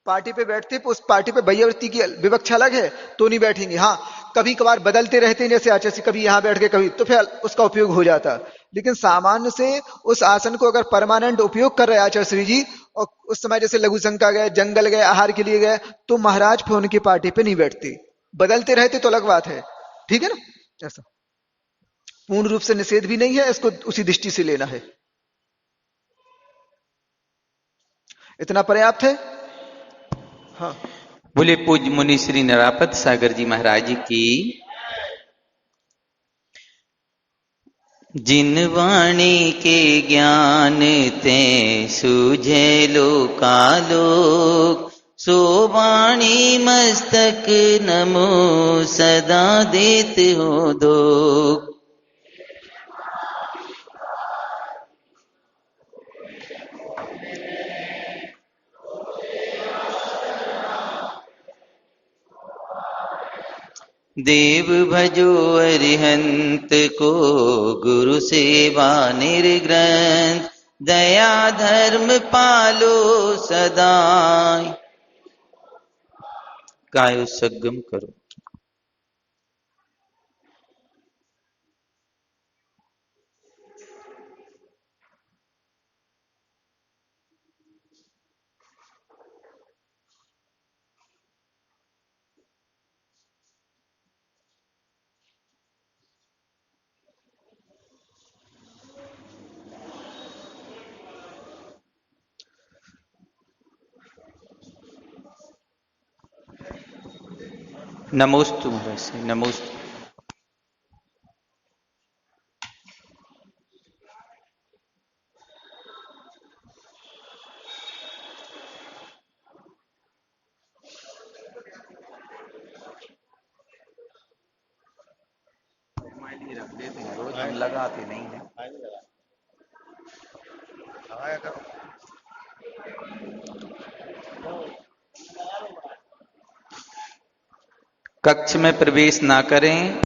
पार्टी पे बैठते उस पार्टी पे वैयावृत्ति की विवक्षा अलग है तो नहीं बैठेंगे। हाँ, कभी कभार बदलते रहते हैं, जैसे आचार्य श्री कभी यहाँ बैठ के कभी, तो फिर उसका उपयोग हो जाता। लेकिन सामान्य से उस आसन को अगर परमानेंट उपयोग कर रहे आचार्य श्री जी, और उस समय जैसे लघु शंका गए, जंगल गए, आहार के लिए गए, तो महाराज फिर उनकी पार्टी पे नहीं बैठते। बदलते रहते तो अलग बात है, ठीक है ना। ऐसा पूर्ण रूप से निषेध भी नहीं है, इसको उसी दृष्टि से लेना है। इतना पर्याप्त है। हाँ, बोले पूज्य मुनि श्री नरापत सागर जी महाराज जी की। जिन वाणी के ज्ञान ते सूझे लोकालोक, सो वाणी मस्तक नमो सदा देत हो दो। देव भजो अरिहंत को, गुरु सेवा निर्ग्रंथ, दया धर्म पालो सदाय। कायो संगम करो। नमोस्तु वैसे नमोस्तु। रख देते हैं रोज, हम लगाते नहीं है। कक्ष में प्रवेश ना करें।